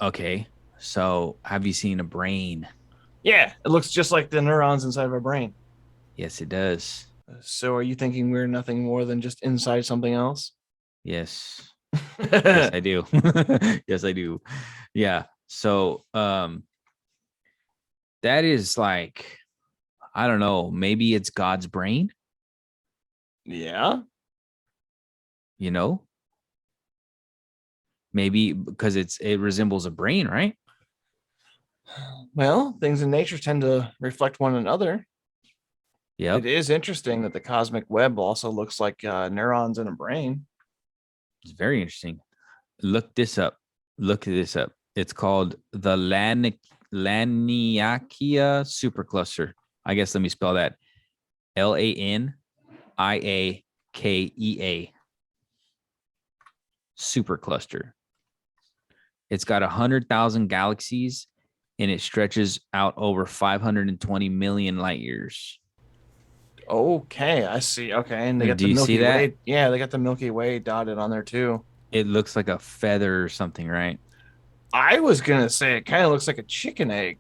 Okay. So have you seen a brain? Yeah, it looks just like the neurons inside of our brain. Yes, it does. So are you thinking we're nothing more than just inside something else? Yes. Yes, I do. Yes, I do. Yeah. So that is like, I don't know, maybe it's God's brain. Yeah. You know? Maybe because it resembles a brain, right? Well, things in nature tend to reflect one another. Yeah. It is interesting that the cosmic web also looks like neurons in a brain. It's very interesting. Look this up. Look this up. It's called the Laniakea supercluster. I guess let me spell that. Laniakea supercluster. It's got 100,000 galaxies and it stretches out over 520 million light years. Okay, I see. Okay, and they got Do the you Milky see that? Way. Yeah, they got the Milky Way dotted on there too. It looks like a feather or something, right? I was gonna say it kind of looks like a chicken egg,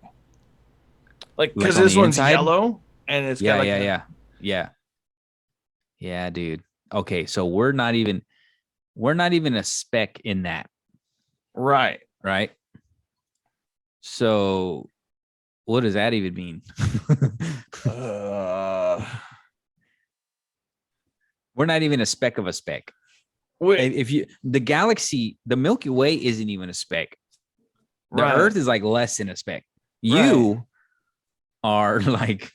like because on this the one's inside? yellow and it's got like yeah, dude. Okay, so we're not even a speck in that, right. So what does that even mean? We're not even a speck of a speck. Wait, If you the galaxy, the Milky Way isn't even a speck. The right. Earth is like less than a speck. You are like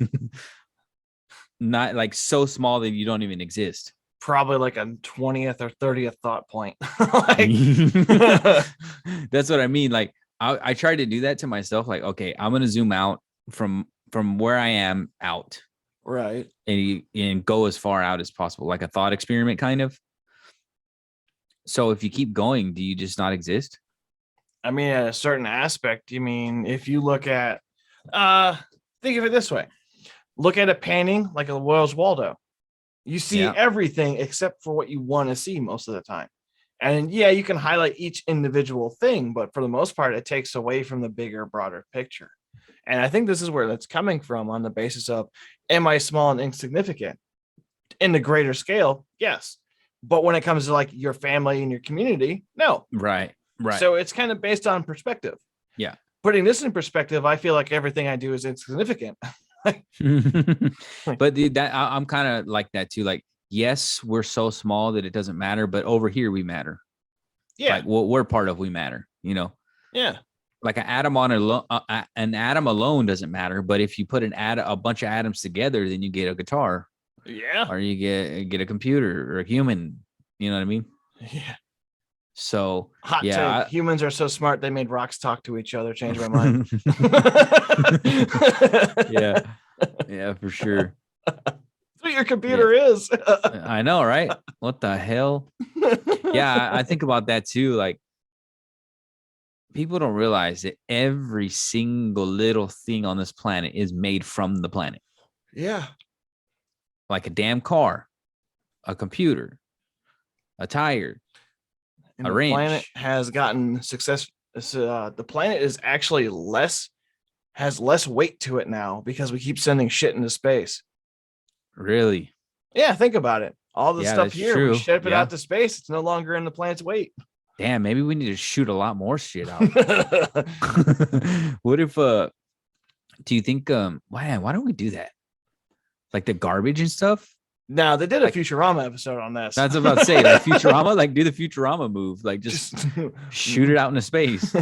not like so small that you don't even exist. Probably like a 20th or 30th thought point. Like, that's what I mean. Like I tried to do that to myself. Like, okay, I'm gonna zoom out from where I am out, right. and go as far out as possible, like a thought experiment, kind of. So if you keep going, do you just not exist? I mean, at a certain aspect, you mean if you look at, think of it this way: look at a painting like a Where's Waldo. You see everything except for what you want to see most of the time. And yeah, you can highlight each individual thing, but for the most part, it takes away from the bigger, broader picture. And I think this is where that's coming from on the basis of, am I small and insignificant? In the greater scale, yes. But when it comes to like your family and your community, no. Right. So it's kind of based on perspective. Yeah. Putting this in perspective, I feel like everything I do is insignificant. But I'm kind of like that too. Like, yes, we're so small that it doesn't matter, but over here we matter. Yeah. Like what we're part of, we matter, you know? Yeah. Like an atom alone doesn't matter, but if you put a bunch of atoms together, then you get a guitar. Yeah. Or you get a computer or a human. You know what I mean? Yeah. So hot take. Humans are so smart they made rocks talk to each other. Change my mind. Yeah, for sure. That's what your computer is. I know, right? What the hell? Yeah, I think about that too. Like, people don't realize that every single little thing on this planet is made from the planet. Yeah. Like a damn car, a computer, a tire, and a the wrench. Planet has gotten success. The planet is actually has less weight to it now because we keep sending shit into space. Really? Yeah, think about it. All the stuff here, true. we ship it out to space. It's no longer in the planet's weight. Damn, maybe we need to shoot a lot more shit out. What if do you think why don't we do that? Like the garbage and stuff? Now they did a Like- Futurama episode on this. That's about to say, like Futurama, like do the Futurama move, like just shoot it out into space.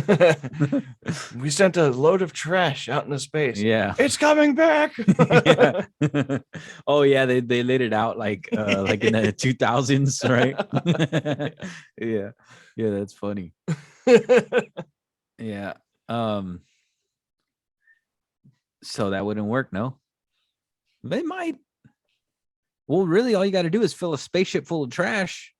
We sent a load of trash out into space. Yeah. It's coming back. Yeah. Oh yeah, they laid it out like in the 2000s, right? Yeah. Yeah, that's funny. Yeah. So that wouldn't work, no? They might. Well, really, all you got to do is fill a spaceship full of trash,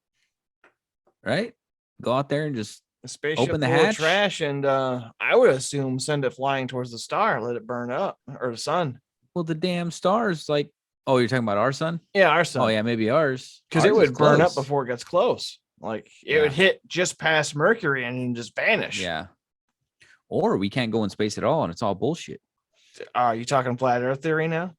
right? Go out there and just A spaceship Open the full of hatch. trash, and I would assume send it flying towards the star, let it burn up, or the sun. well, the damn stars. Like, oh, you're talking about our sun? Yeah, our sun. Oh yeah, maybe ours. Because it Ours is would burn up close. before it gets close. Like it Yeah. would hit just past Mercury and then just vanish. Yeah. Or we can't go in space at all, and it's all bullshit. Are you talking flat Earth theory now?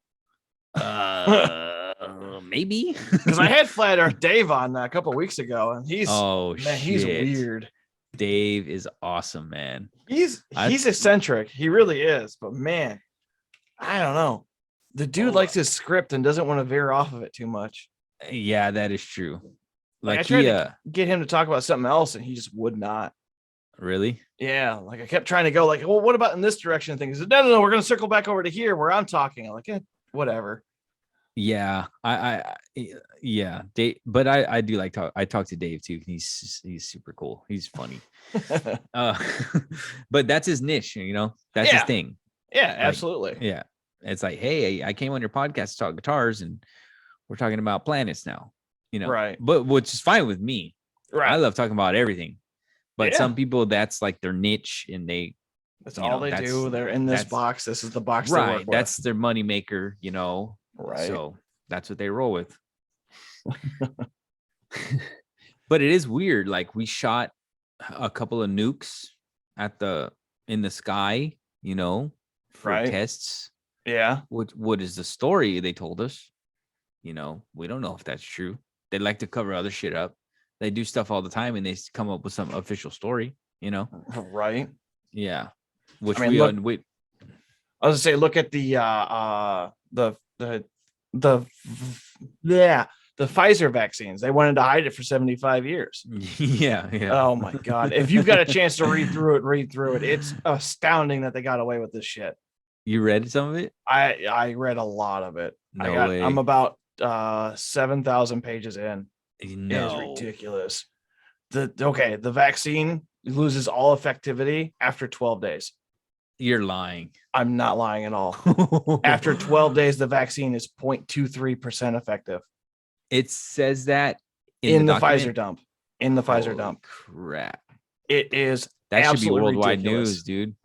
Maybe. Because I had Flat Earth Dave on a couple weeks ago, and he's Oh man, he's shit. weird. Dave is awesome, man. He's I- eccentric. He really is. But man, I don't know. The dude Oh. likes his script and doesn't want to veer off of it too much. Yeah, that is true. Like, I Like tried he to get him to talk about something else, and he just would not. really? Yeah, like I kept trying to go, like, well, what about in this direction? Thing. He said, no, we're gonna circle back over to here where I'm talking. I'm like, whatever. Yeah, yeah, Dave, but I do like talk. I talk to Dave too. He's super cool. He's funny. But that's his niche, you know. That's his Yeah. thing. Yeah, absolutely. Yeah, it's like, hey, I came on your podcast to talk guitars, and we're talking about planets now. You know, Right. But which is fine with me. I Right. love talking about everything. But Yeah. some people, that's like their niche, and they That's you all know, they that's- do. They're in this that's- box. This is the box they right. work with. That's their money maker, you know. right. So that's what they roll with. But it is weird. Like we shot a couple of nukes in the sky, you know, for Right. tests. Yeah. What is the story they told us? You know, we don't know if that's true. They like to cover other shit up. They do stuff all the time, and they come up with some official story, you know. Right. Yeah. Which I mean, we look- we I was gonna say, look at the Pfizer vaccines. They wanted to hide it for 75 years. yeah. Oh my god. If you've got a chance to read through it. It's astounding that they got away with this shit. You read some of it? I read a lot of it. No way. I'm about 7,000 pages in. No. It is ridiculous. The vaccine loses all effectivity after 12 days. You're lying. I'm not lying at all. After 12 days, the vaccine is 0.23% effective It says that in the document? Pfizer dump. In the Pfizer Holy dump. crap. It is That should be absolutely worldwide ridiculous. news, dude.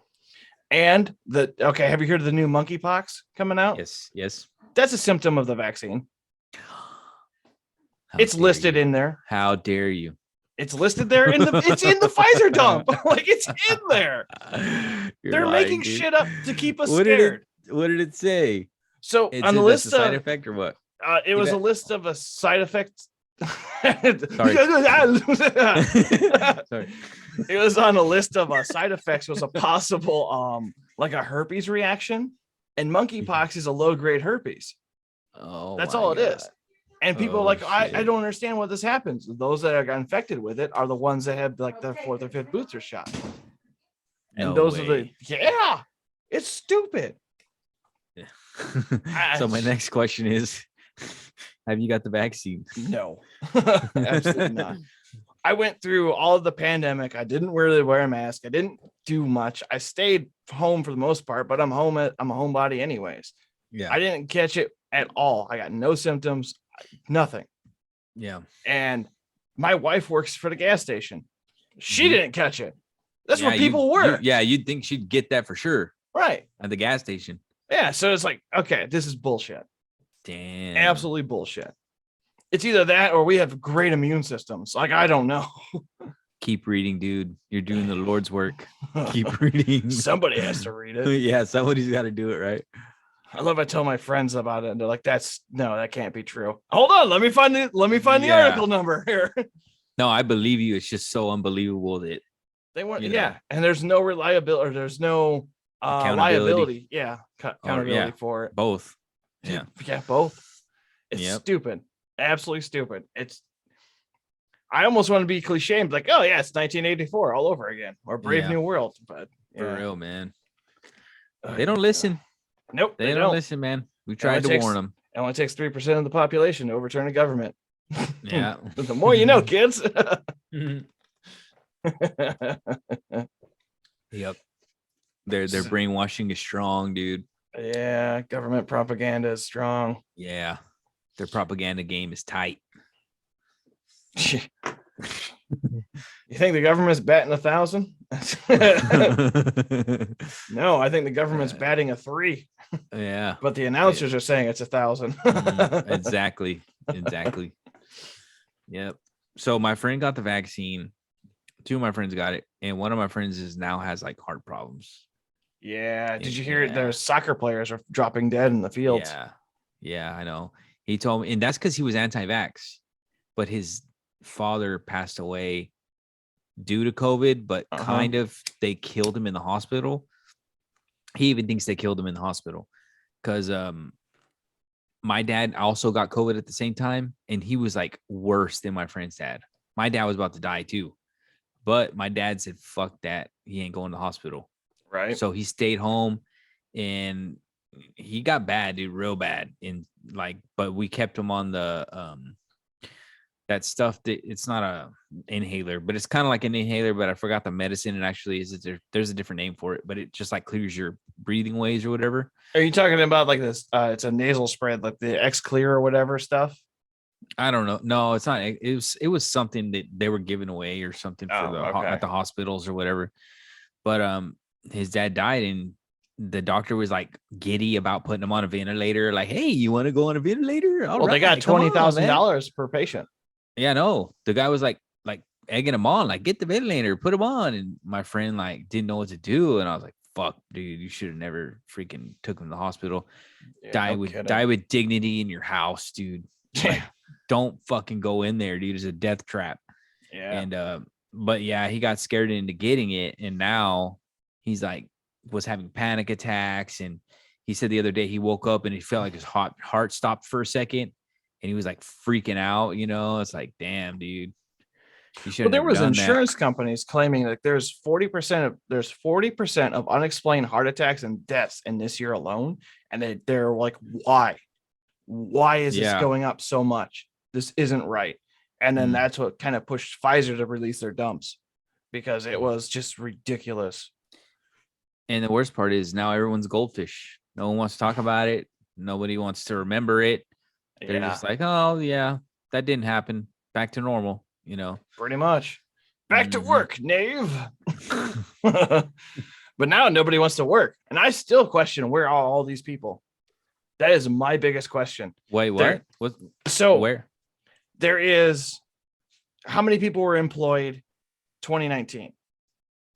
And have you heard of the new monkeypox coming out? Yes. That's a symptom of the vaccine. How It's dare listed you. in there. How dare you? It's listed there it's in the Pfizer dump. Like it's in there. You're They're lying, making dude. shit up to keep us What did it- scared. What did it say? So It on the says list that's a side of effect or what? it was a bet. list of a side effects. Sorry. Sorry. It was on a list of side effects was a possible like a herpes reaction, and monkeypox is a low grade herpes. Oh, That's my all it God. is. And people Oh, are like, I shit. don't understand what this happens. Those that got infected with it are the ones that had like their fourth or fifth booster shot. And No those are way. it's stupid. So my next question is, have you got the vaccine? No, absolutely not. I went through all of the pandemic. I didn't really wear a mask. I didn't do much. I stayed home for the most part, but I'm a homebody anyways. Yeah. I didn't catch it at all. I got no symptoms, nothing. Yeah. And my wife works for the gas station. She Mhm. didn't catch it. That's Yeah, where people were. Yeah, you'd think she'd get that for sure Right. at the gas station. Yeah. So it's like, okay, this is bullshit. Damn. Absolutely bullshit. It's either that or we have great immune systems. Like, I don't know. Keep reading, dude. You're doing the Lord's work. Keep reading. Somebody has to read it. Yeah, somebody's got to do it, right? I love I tell my friends about it, and they're like, that can't be true. Hold on, let me find the Yeah. article number here. No, I believe you. It's just so unbelievable that They want, you know yeah, and there's no reliability, or there's no accountability. liability, yeah, Or yeah, accountability for it. both. Yeah. Yeah, both. It's Yep. stupid, absolutely stupid. I almost want to be cliche and be like, oh yeah, it's 1984 all over again, or Brave Yeah. New World, but For yeah. real, man. Oh, They don't yeah. listen. Nope, They don't listen, man. We tried to warn them. It only takes 3% of the population to overturn a government. Yeah. The more you know, kids. Yep. Their brainwashing is strong, dude. Yeah, government propaganda is strong. Yeah. Their propaganda game is tight. You think the government's batting 1,000? No, I think the government's batting a 3. Yeah. But the announcers are saying it's 1,000. Exactly. Yep. So my friend got the vaccine. 2 of my friends got it, and one of my friends now has like heart problems. Yeah. Did you hear there's soccer players are dropping dead in the fields? Yeah, I know. He told me, and that's because he was anti-vax, but his father passed away due to COVID, but kind of they killed him in the hospital. He even thinks they killed him in the hospital because my dad also got COVID at the same time, and he was like worse than my friend's dad. My dad was about to die too, but my dad said, fuck that. He ain't going to the hospital. Right. So he stayed home, and he got bad, dude, real bad. And like, but we kept him on the that stuff that it's not a inhaler, but it's kind of like an inhaler, but I forgot the medicine. It actually is there's a different name for it, but it just like clears your breathing ways or whatever. Are you talking about like this? It's a nasal spread, like the X Clear or whatever stuff? I don't know. No, it's not. It was something that they were giving away or something for at the hospitals or whatever. But his dad died, and the doctor was like giddy about putting him on a ventilator. Like, hey, you want to go on a ventilator? Well, they got $20,000 per patient. Yeah, no. The guy was like egging him on, like, get the ventilator, put him on. And my friend like didn't know what to do, and I was like, fuck, dude, you should have never freaking took him to the hospital. Yeah, die with dignity in your house, dude. Like, don't fucking go in there, dude. It's a death trap. Yeah. And but yeah, he got scared into getting it, and now he's like was having panic attacks. And he said the other day he woke up and he felt like his heart stopped for a second, and he was like freaking out. It's like, damn, dude. But there was insurance companies claiming that there's 40% of unexplained heart attacks and deaths in this year alone, and they're like, why is this going up so much? This isn't right. And then that's what kind of pushed Pfizer to release their dumps, because it was just ridiculous. And the worst part is now everyone's goldfish. No one wants to talk about it. Nobody wants to remember it. They're just like, oh yeah, that didn't happen. Back to normal, Pretty much. Back to work, knave. But now nobody wants to work. And I still question, where are all these people? That is my biggest question. Wait, what? Where? There is, how many people were employed 2019?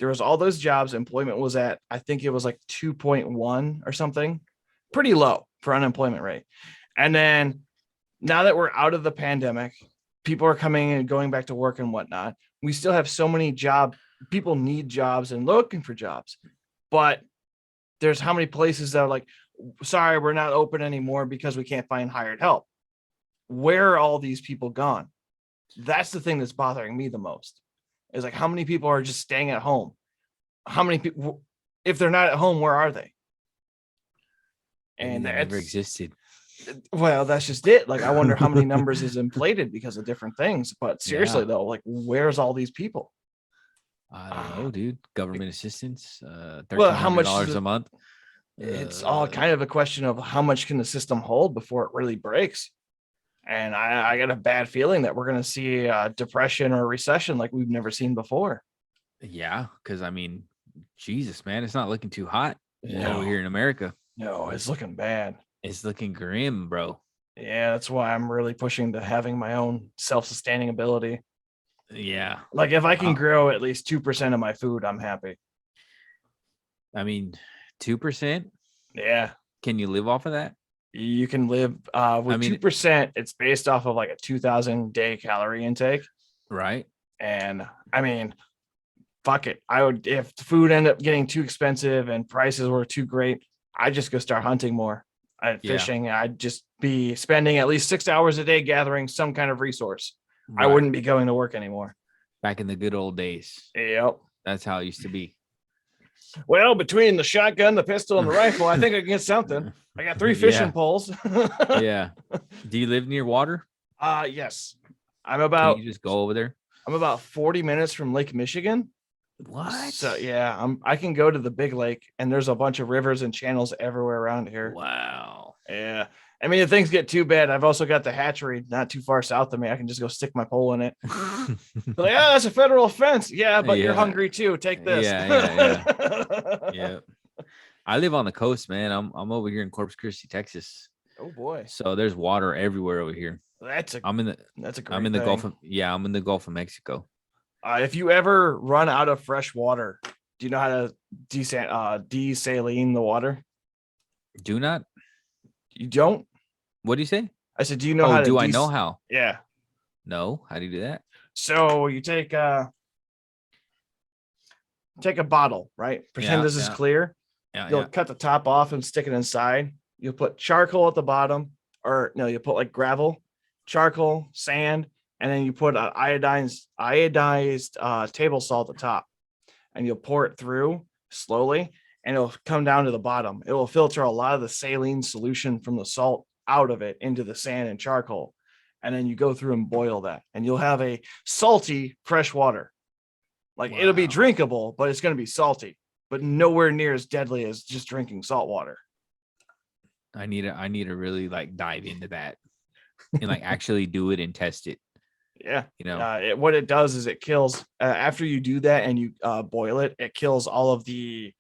There was all those jobs. Employment was at, I think it was like 2.1 or something, pretty low for unemployment rate. And then now that we're out of the pandemic, people are coming and going back to work and whatnot. We still have so many people need jobs and looking for jobs, but there's how many places that are like, sorry, we're not open anymore because we can't find hired help. Where are all these people gone? That's the thing that's bothering me the most, is like, how many people are just staying at home? How many people, if they're not at home, where are they? And that never existed. Well, that's just it. Like, I wonder how many numbers is inflated because of different things. But seriously, though, like, where's all these people? I don't know, dude. Government assistance, how much $1,300 a month. It's all kind of a question of how much can the system hold before it really breaks. And I got a bad feeling that we're going to see depression or recession like we've never seen before. Yeah, because I mean, Jesus, man, it's not looking too hot over here in America. No, it's looking bad. It's looking grim, bro. Yeah, that's why I'm really pushing to having my own self-sustaining ability. Yeah. Like, if I can grow at least 2% of my food, I'm happy. I mean, 2%? Yeah. Can you live off of that? You can live with 2%. It's based off of like a 2,000 day calorie intake. Right. And I mean, fuck it. I would, if the food ended up getting too expensive and prices were too great, I'd just go start hunting more. I'd Yeah. fishing. I'd just be spending at least 6 hours a day gathering some kind of resource. I Right. wouldn't be going to work anymore. Back in the good old days. Yep. That's how it used to be. Well, between the shotgun, the pistol, and the rifle, I think I can get something. I got 3 fishing Yeah. poles. Yeah. Do you live near water? Yes. I'm Can about you just go over there? 40 minutes from Lake Michigan. What? So yeah, I can go to the big lake, and there's a bunch of rivers and channels everywhere around here. Wow. Yeah. I mean, if things get too bad, I've also got the hatchery not too far south of me. I can just go stick my pole in it. They're like, that's a federal offense. Yeah, but you're Yeah. hungry too. Take this. Yeah. I live on the coast, man. I'm over here in Corpus Christi, Texas. Oh boy. So there's water everywhere over here. That's a I'm in the great I'm in the Gulf thing. of I'm in the Gulf of Mexico. If you ever run out of fresh water, do you know how to desaline the water? Do not. You don't? What do you say? I said, do you know Oh, how to do I know how? Yeah. No. How do you do that? So you take a bottle, right? Pretend Yeah, this is yeah. clear. Yeah, You'll yeah. cut the top off and stick it inside. You'll put charcoal at the bottom, or no, you put like gravel, charcoal, sand, and then you put iodized table salt at the top, and you'll pour it through slowly, and it'll come down to the bottom. It will filter a lot of the saline solution from the salt out of it into the sand and charcoal, and then you go through and boil that, and you'll have a salty fresh water. Like it'll be Wow. drinkable, but it's going to be salty, but nowhere near as deadly as just drinking salt water. I need to really like dive into that and like actually do it and test it. Yeah. You know. What it does is it kills after you do that and you boil it, it kills all of the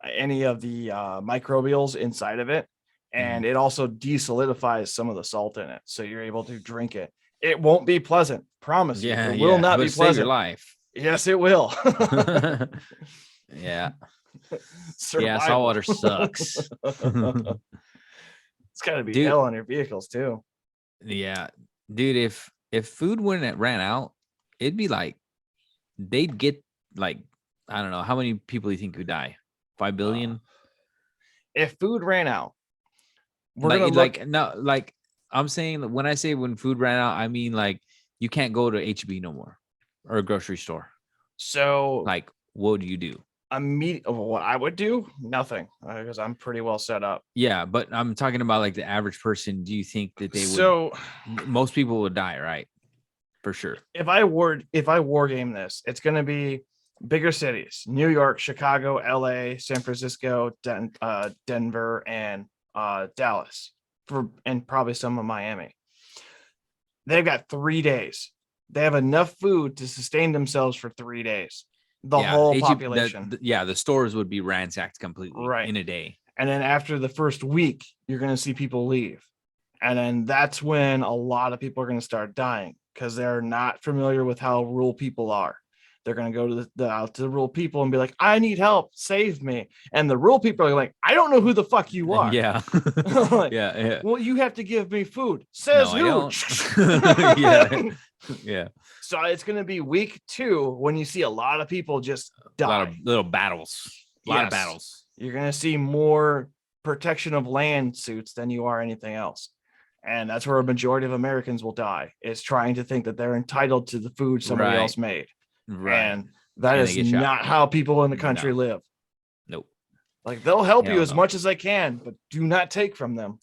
any of the microbials inside of it. And it also desolidifies some of the salt in it. So you're able to drink it. It won't be pleasant. Promise you. It will not be Save pleasant. your life. Yes, it will. Yeah. Survival. Yeah, saltwater sucks. It's got to be Dude. hell on your vehicles too. Yeah. Dude, if food wouldn't ran out, it'd be like they'd get like I don't know, how many people do you think would die? 5 billion? If food ran out, we're like gonna look. like no, like I'm saying when I say when food ran out, I mean like you can't go to HB no more or a grocery store. So Like, what do you do? what I would do, nothing, because I'm pretty well set up. Yeah, but I'm talking about like the average person. Do you think that they would? So Most people would die, right? For sure. if I war game this, it's going to be bigger cities: New York, Chicago, LA, San Francisco, Denver, and Dallas, and probably some of Miami. They've got 3 days. They have enough food to sustain themselves for 3 days. The whole population. The stores would be ransacked completely in a day. And then after the first week, you're going to see people leave. And then that's when a lot of people are going to start dying because they're not familiar with how rural people are. They're going to go to the rural people and be like, I need help. Save me. And the rural people are like, I don't know who the fuck you are. Yeah. Like, yeah. Well, you have to give me food. Says no, who? Yeah. Yeah. So it's going to be week 2 when you see a lot of people just die. A lot of little battles. A lot of battles. You're going to see more protection of land suits than you are anything else. And that's where a majority of Americans will die, is trying to think that they're entitled to the food somebody else made. Right. And that is not how people in the country live. Nope. Like they'll help you as much as they can, but do not take from them.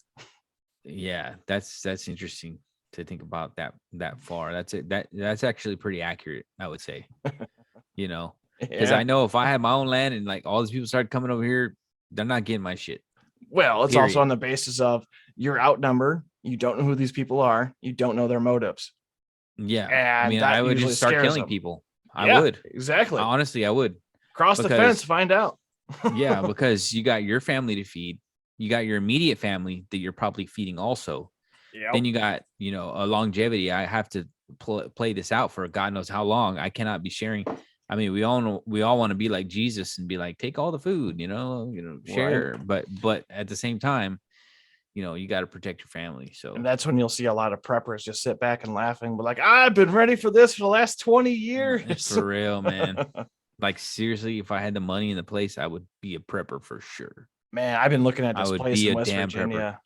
Yeah, that's interesting to think about that far. That's actually pretty accurate, I would say. You know, because I know if I had my own land and like all these people started coming over here, they're not getting my shit. Well, it's also on the basis of you're outnumbered. You don't know who these people are. You don't know their motives. Yeah. And I mean, I would just start killing people. I would. Exactly. Honestly, I would. Cross the fence, find out. Yeah, because you got your family to feed. You got your immediate family that you're probably feeding also. Yeah. Then you got, a longevity. I have to play this out for God knows how long. I cannot be sharing. I mean, we all want to be like Jesus and be like, take all the food, share. Right. But at the same time, you got to protect your family. So And that's when you'll see a lot of preppers just sit back and laughing, but like, I've been ready for this for the last 20 years. for real, man. Like seriously, if I had the money in the place, I would be a prepper for sure. Man, I've been looking at I this would place be in a West damn prepper. Virginia.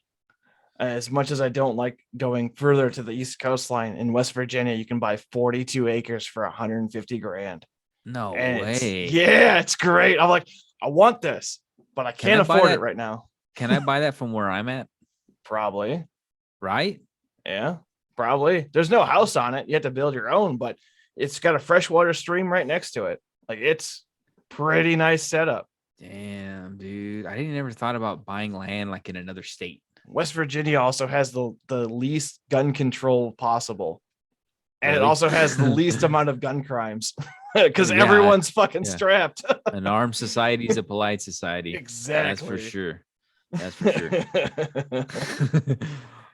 As much as I don't like going further to the East Coastline, in West Virginia, you can buy 42 acres for 150 grand. No And way. it's great. I'm like, I want this, but I can't afford it right now. Can I buy that from where I'm at? Probably. Right? Yeah, probably. There's no house on it. You have to build your own, but it's got a freshwater stream right next to it. Like, it's pretty nice setup. Damn, dude. I didn't ever thought about buying land like in another state. West Virginia also has the least gun control possible. And Really? it also has the least amount of gun crimes because Yeah, everyone's fucking strapped. An armed society is a polite society. Exactly. That's for sure. That's for sure.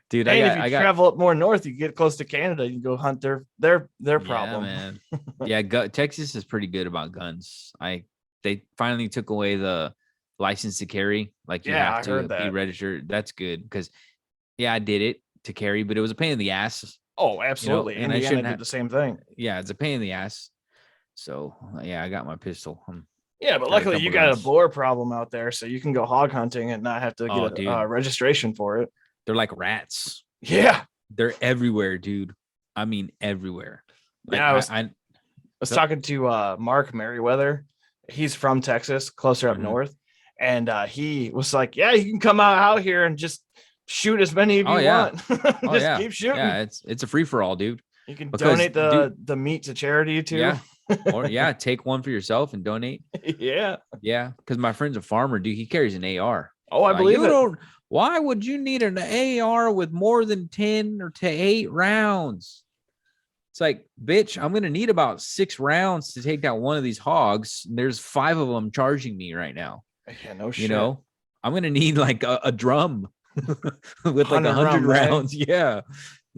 Dude, Hey, if you travel up more north, you get close to Canada, you can go hunt their problem. Man. Yeah, Texas is pretty good about guns. They finally took away the license to carry. Like you have to be registered. That's good because I did it to carry, but it was a pain in the ass. Oh, absolutely. And I shouldn't have the same thing. Yeah, it's a pain in the ass. So I got my pistol. Yeah, but luckily you got a boar problem out there, so you can go hog hunting and not have to get a registration for it. They're like rats. Yeah. They're everywhere, dude. I mean, everywhere. Like, yeah, I was talking to Mark Merriweather. He's from Texas, closer up north. And he was like, yeah, you can come out here and just shoot as many of you want. Just keep shooting. Yeah, it's a free-for-all, dude. You can donate the meat to charity too. Yeah. Or take one for yourself and donate. Yeah. Yeah. Because my friend's a farmer, dude. He carries an AR. Oh, I believe it. Why would you need an AR with more than 10 or 8 rounds? It's like, bitch, I'm going to need about 6 rounds to take down one of these hogs. And there's 5 of them charging me right now. Yeah, no shit. You know, I'm going to need like a drum with like 100 rounds. Right? Yeah.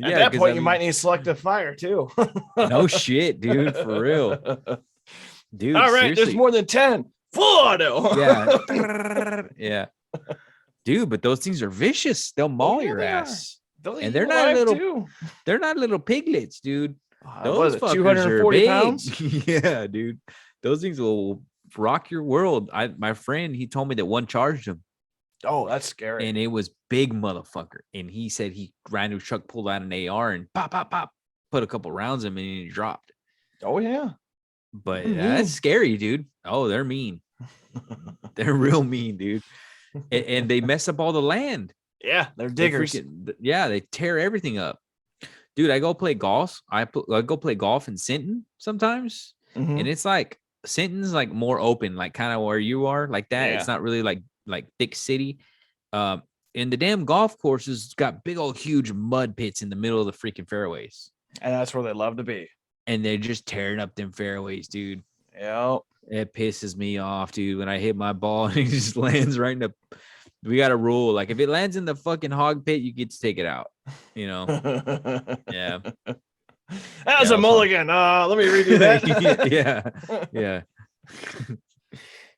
At that point, you might need selective fire too. No shit, dude. For real. Dude. All right. Seriously. There's more than 10. Full auto. Yeah. Yeah. Dude, but those things are vicious. They'll maul your ass. And they're not little piglets, dude. Those fuckers 240 pounds. Yeah, dude. Those things will rock your world. My friend, he told me that one charged him. Oh, that's scary. And it was big motherfucker. And he said he ran to his truck, pulled out an AR and pop, put a couple rounds in him and he dropped. Oh, yeah. But that's scary, dude. Oh, they're mean. They're real mean, dude. And they mess up all the land. Yeah, they're diggers. They tear everything up. Dude, I go play golf. I go play golf in Sinton sometimes. Mm-hmm. And it's like Sinton's like more open, like kind of where you are, like that. Yeah. It's not really like thick city. And the damn golf courses got big old huge mud pits in the middle of the freaking fairways. And that's where they love to be. And they're just tearing up them fairways, dude. Yeah. It pisses me off, dude, when I hit my ball and it just lands right in the. We got a rule. Like if it lands in the fucking hog pit, you get to take it out. You know? Yeah. That was a mulligan. Let me redo that. Yeah.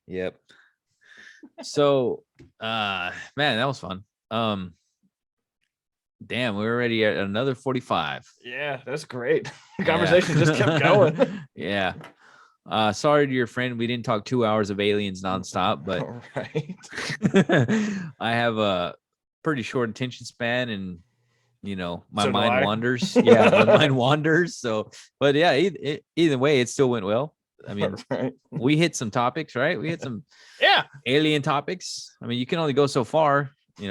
Yep. So, man, that was fun. Damn, we're already at another 45. Yeah, that's great. The conversation just kept going. Yeah. Sorry to your friend, we didn't talk 2 hours of aliens nonstop, but I have a pretty short attention span, and my mind wanders. Yeah, my mind wanders. So, but yeah, either way, it still went well. I mean, we hit some topics, right? We hit some alien topics. I mean, you can only go so far, You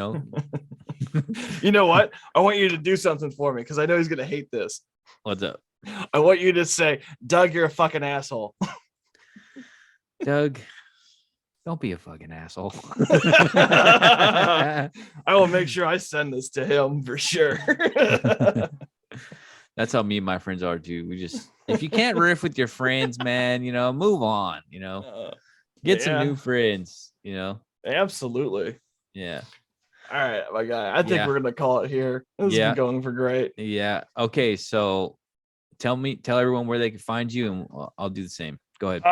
know what? I want you to do something for me because I know he's gonna hate this. What's up? I want you to say, Doug, you're a fucking asshole. Doug, don't be a fucking asshole. I will make sure I send this to him for sure. That's how me and my friends are too. We just, if you can't riff with your friends, man, move on, get some new friends, Yeah. Absolutely. All right, my guy. I think we're going to call it here. This is going for great. Yeah. Okay. So tell everyone where they can find you and I'll do the same. Go ahead.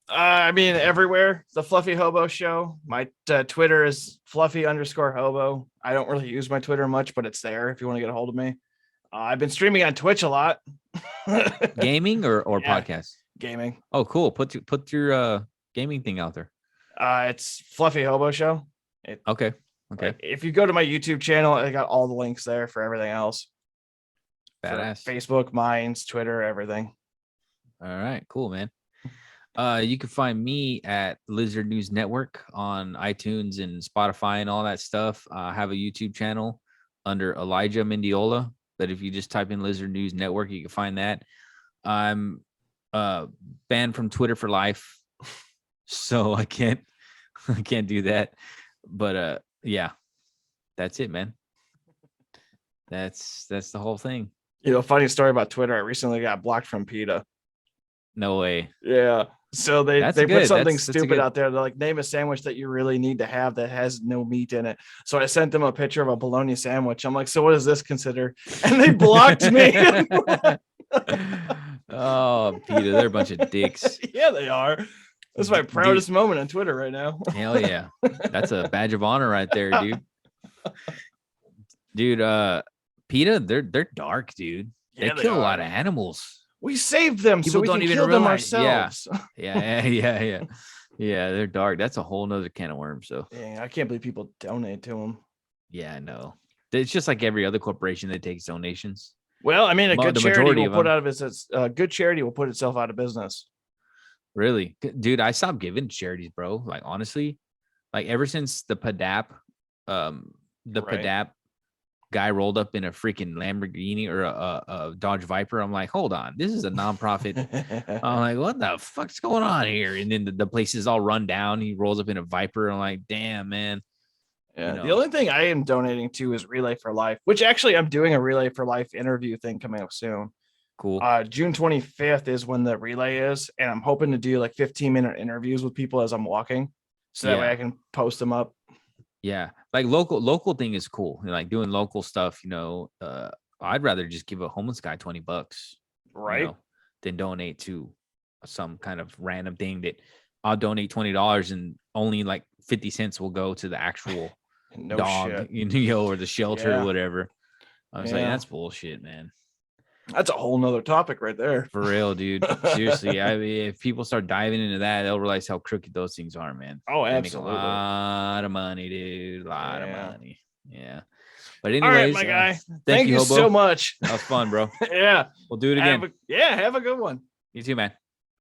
I mean, everywhere. The Fluffy Hobo Show. My Twitter is Fluffy_Hobo. I don't really use my Twitter much, but it's there if you want to get a hold of me. I've been streaming on Twitch a lot. Gaming or Yeah, podcast? gaming. Oh, cool. Put your gaming thing out there. It's Fluffy Hobo Show. Okay. Like, if you go to my YouTube channel, I got all the links there for everything else. Badass. For Facebook, Minds, Twitter, everything. All right, cool, man. You can find me at Lizard News Network on iTunes and Spotify and all that stuff. I have a YouTube channel under Elijah Mendiola, but if you just type in Lizard News Network, you can find that. I'm banned from Twitter for life, so I can't do that. But yeah, that's it, man. That's the whole thing. Funny story about Twitter. I recently got blocked from PETA. No way. Yeah. So they That's put good. something That's a stupid good- out there. They're like, name a sandwich that you really need to have that has no meat in it. So I sent them a picture of a bologna sandwich. I'm like, so what does this consider? And they blocked me. Oh, Peter, they're a bunch of dicks. Yeah, they are. That's my proudest moment on Twitter right now. Hell yeah. That's a badge of honor right there, dude. Dude, PETA, they're dark, dude. They Yeah, kill a lot of animals. We saved them, People so we don't can even kill them realize- yeah. ourselves. Yeah. Yeah, they're dark. That's a whole nother can of worms. So Dang, I can't believe people donate to them. yeah, I know. It's just like every other corporation that takes donations. Well, I mean, a good The charity majority will of put them. out of its good charity will put itself out of business. Really, dude, I stopped giving to charities, bro. Like honestly, like ever since the PADAP, the Right. PADAP guy rolled up in a freaking Lamborghini or a Dodge Viper, I'm like, hold on, this is a nonprofit. I'm like, what the fuck's going on here? And then the place is all run down. He rolls up in a Viper. I'm like, damn, man. Yeah. You The know. only thing I am donating to is Relay for Life, which actually I'm doing a Relay for Life interview thing coming up soon. Cool. June 25th is when the relay is, and I'm hoping to do like 15-minute interviews with people as I'm walking, so that way I can post them up. Yeah, like local thing is cool. Like doing local stuff, I'd rather just give a homeless guy $20, Right. Than donate to some kind of random thing that I'll donate $20 and only like 50 cents will go to the actual No dog, shit. or the shelter Yeah. or whatever. I was like, Yeah. that's bullshit, man. That's a whole nother topic right there. For real, dude. Seriously, I mean, if people start diving into that, they'll realize how crooked those things are, man. Oh, They make a absolutely. lot of money, dude. A lot of Yeah. money. Yeah. But All anyways, right, my guy. thank you, you Hobo. so much. That was fun, bro. Yeah. We'll do it again. Have a good one. You too, man.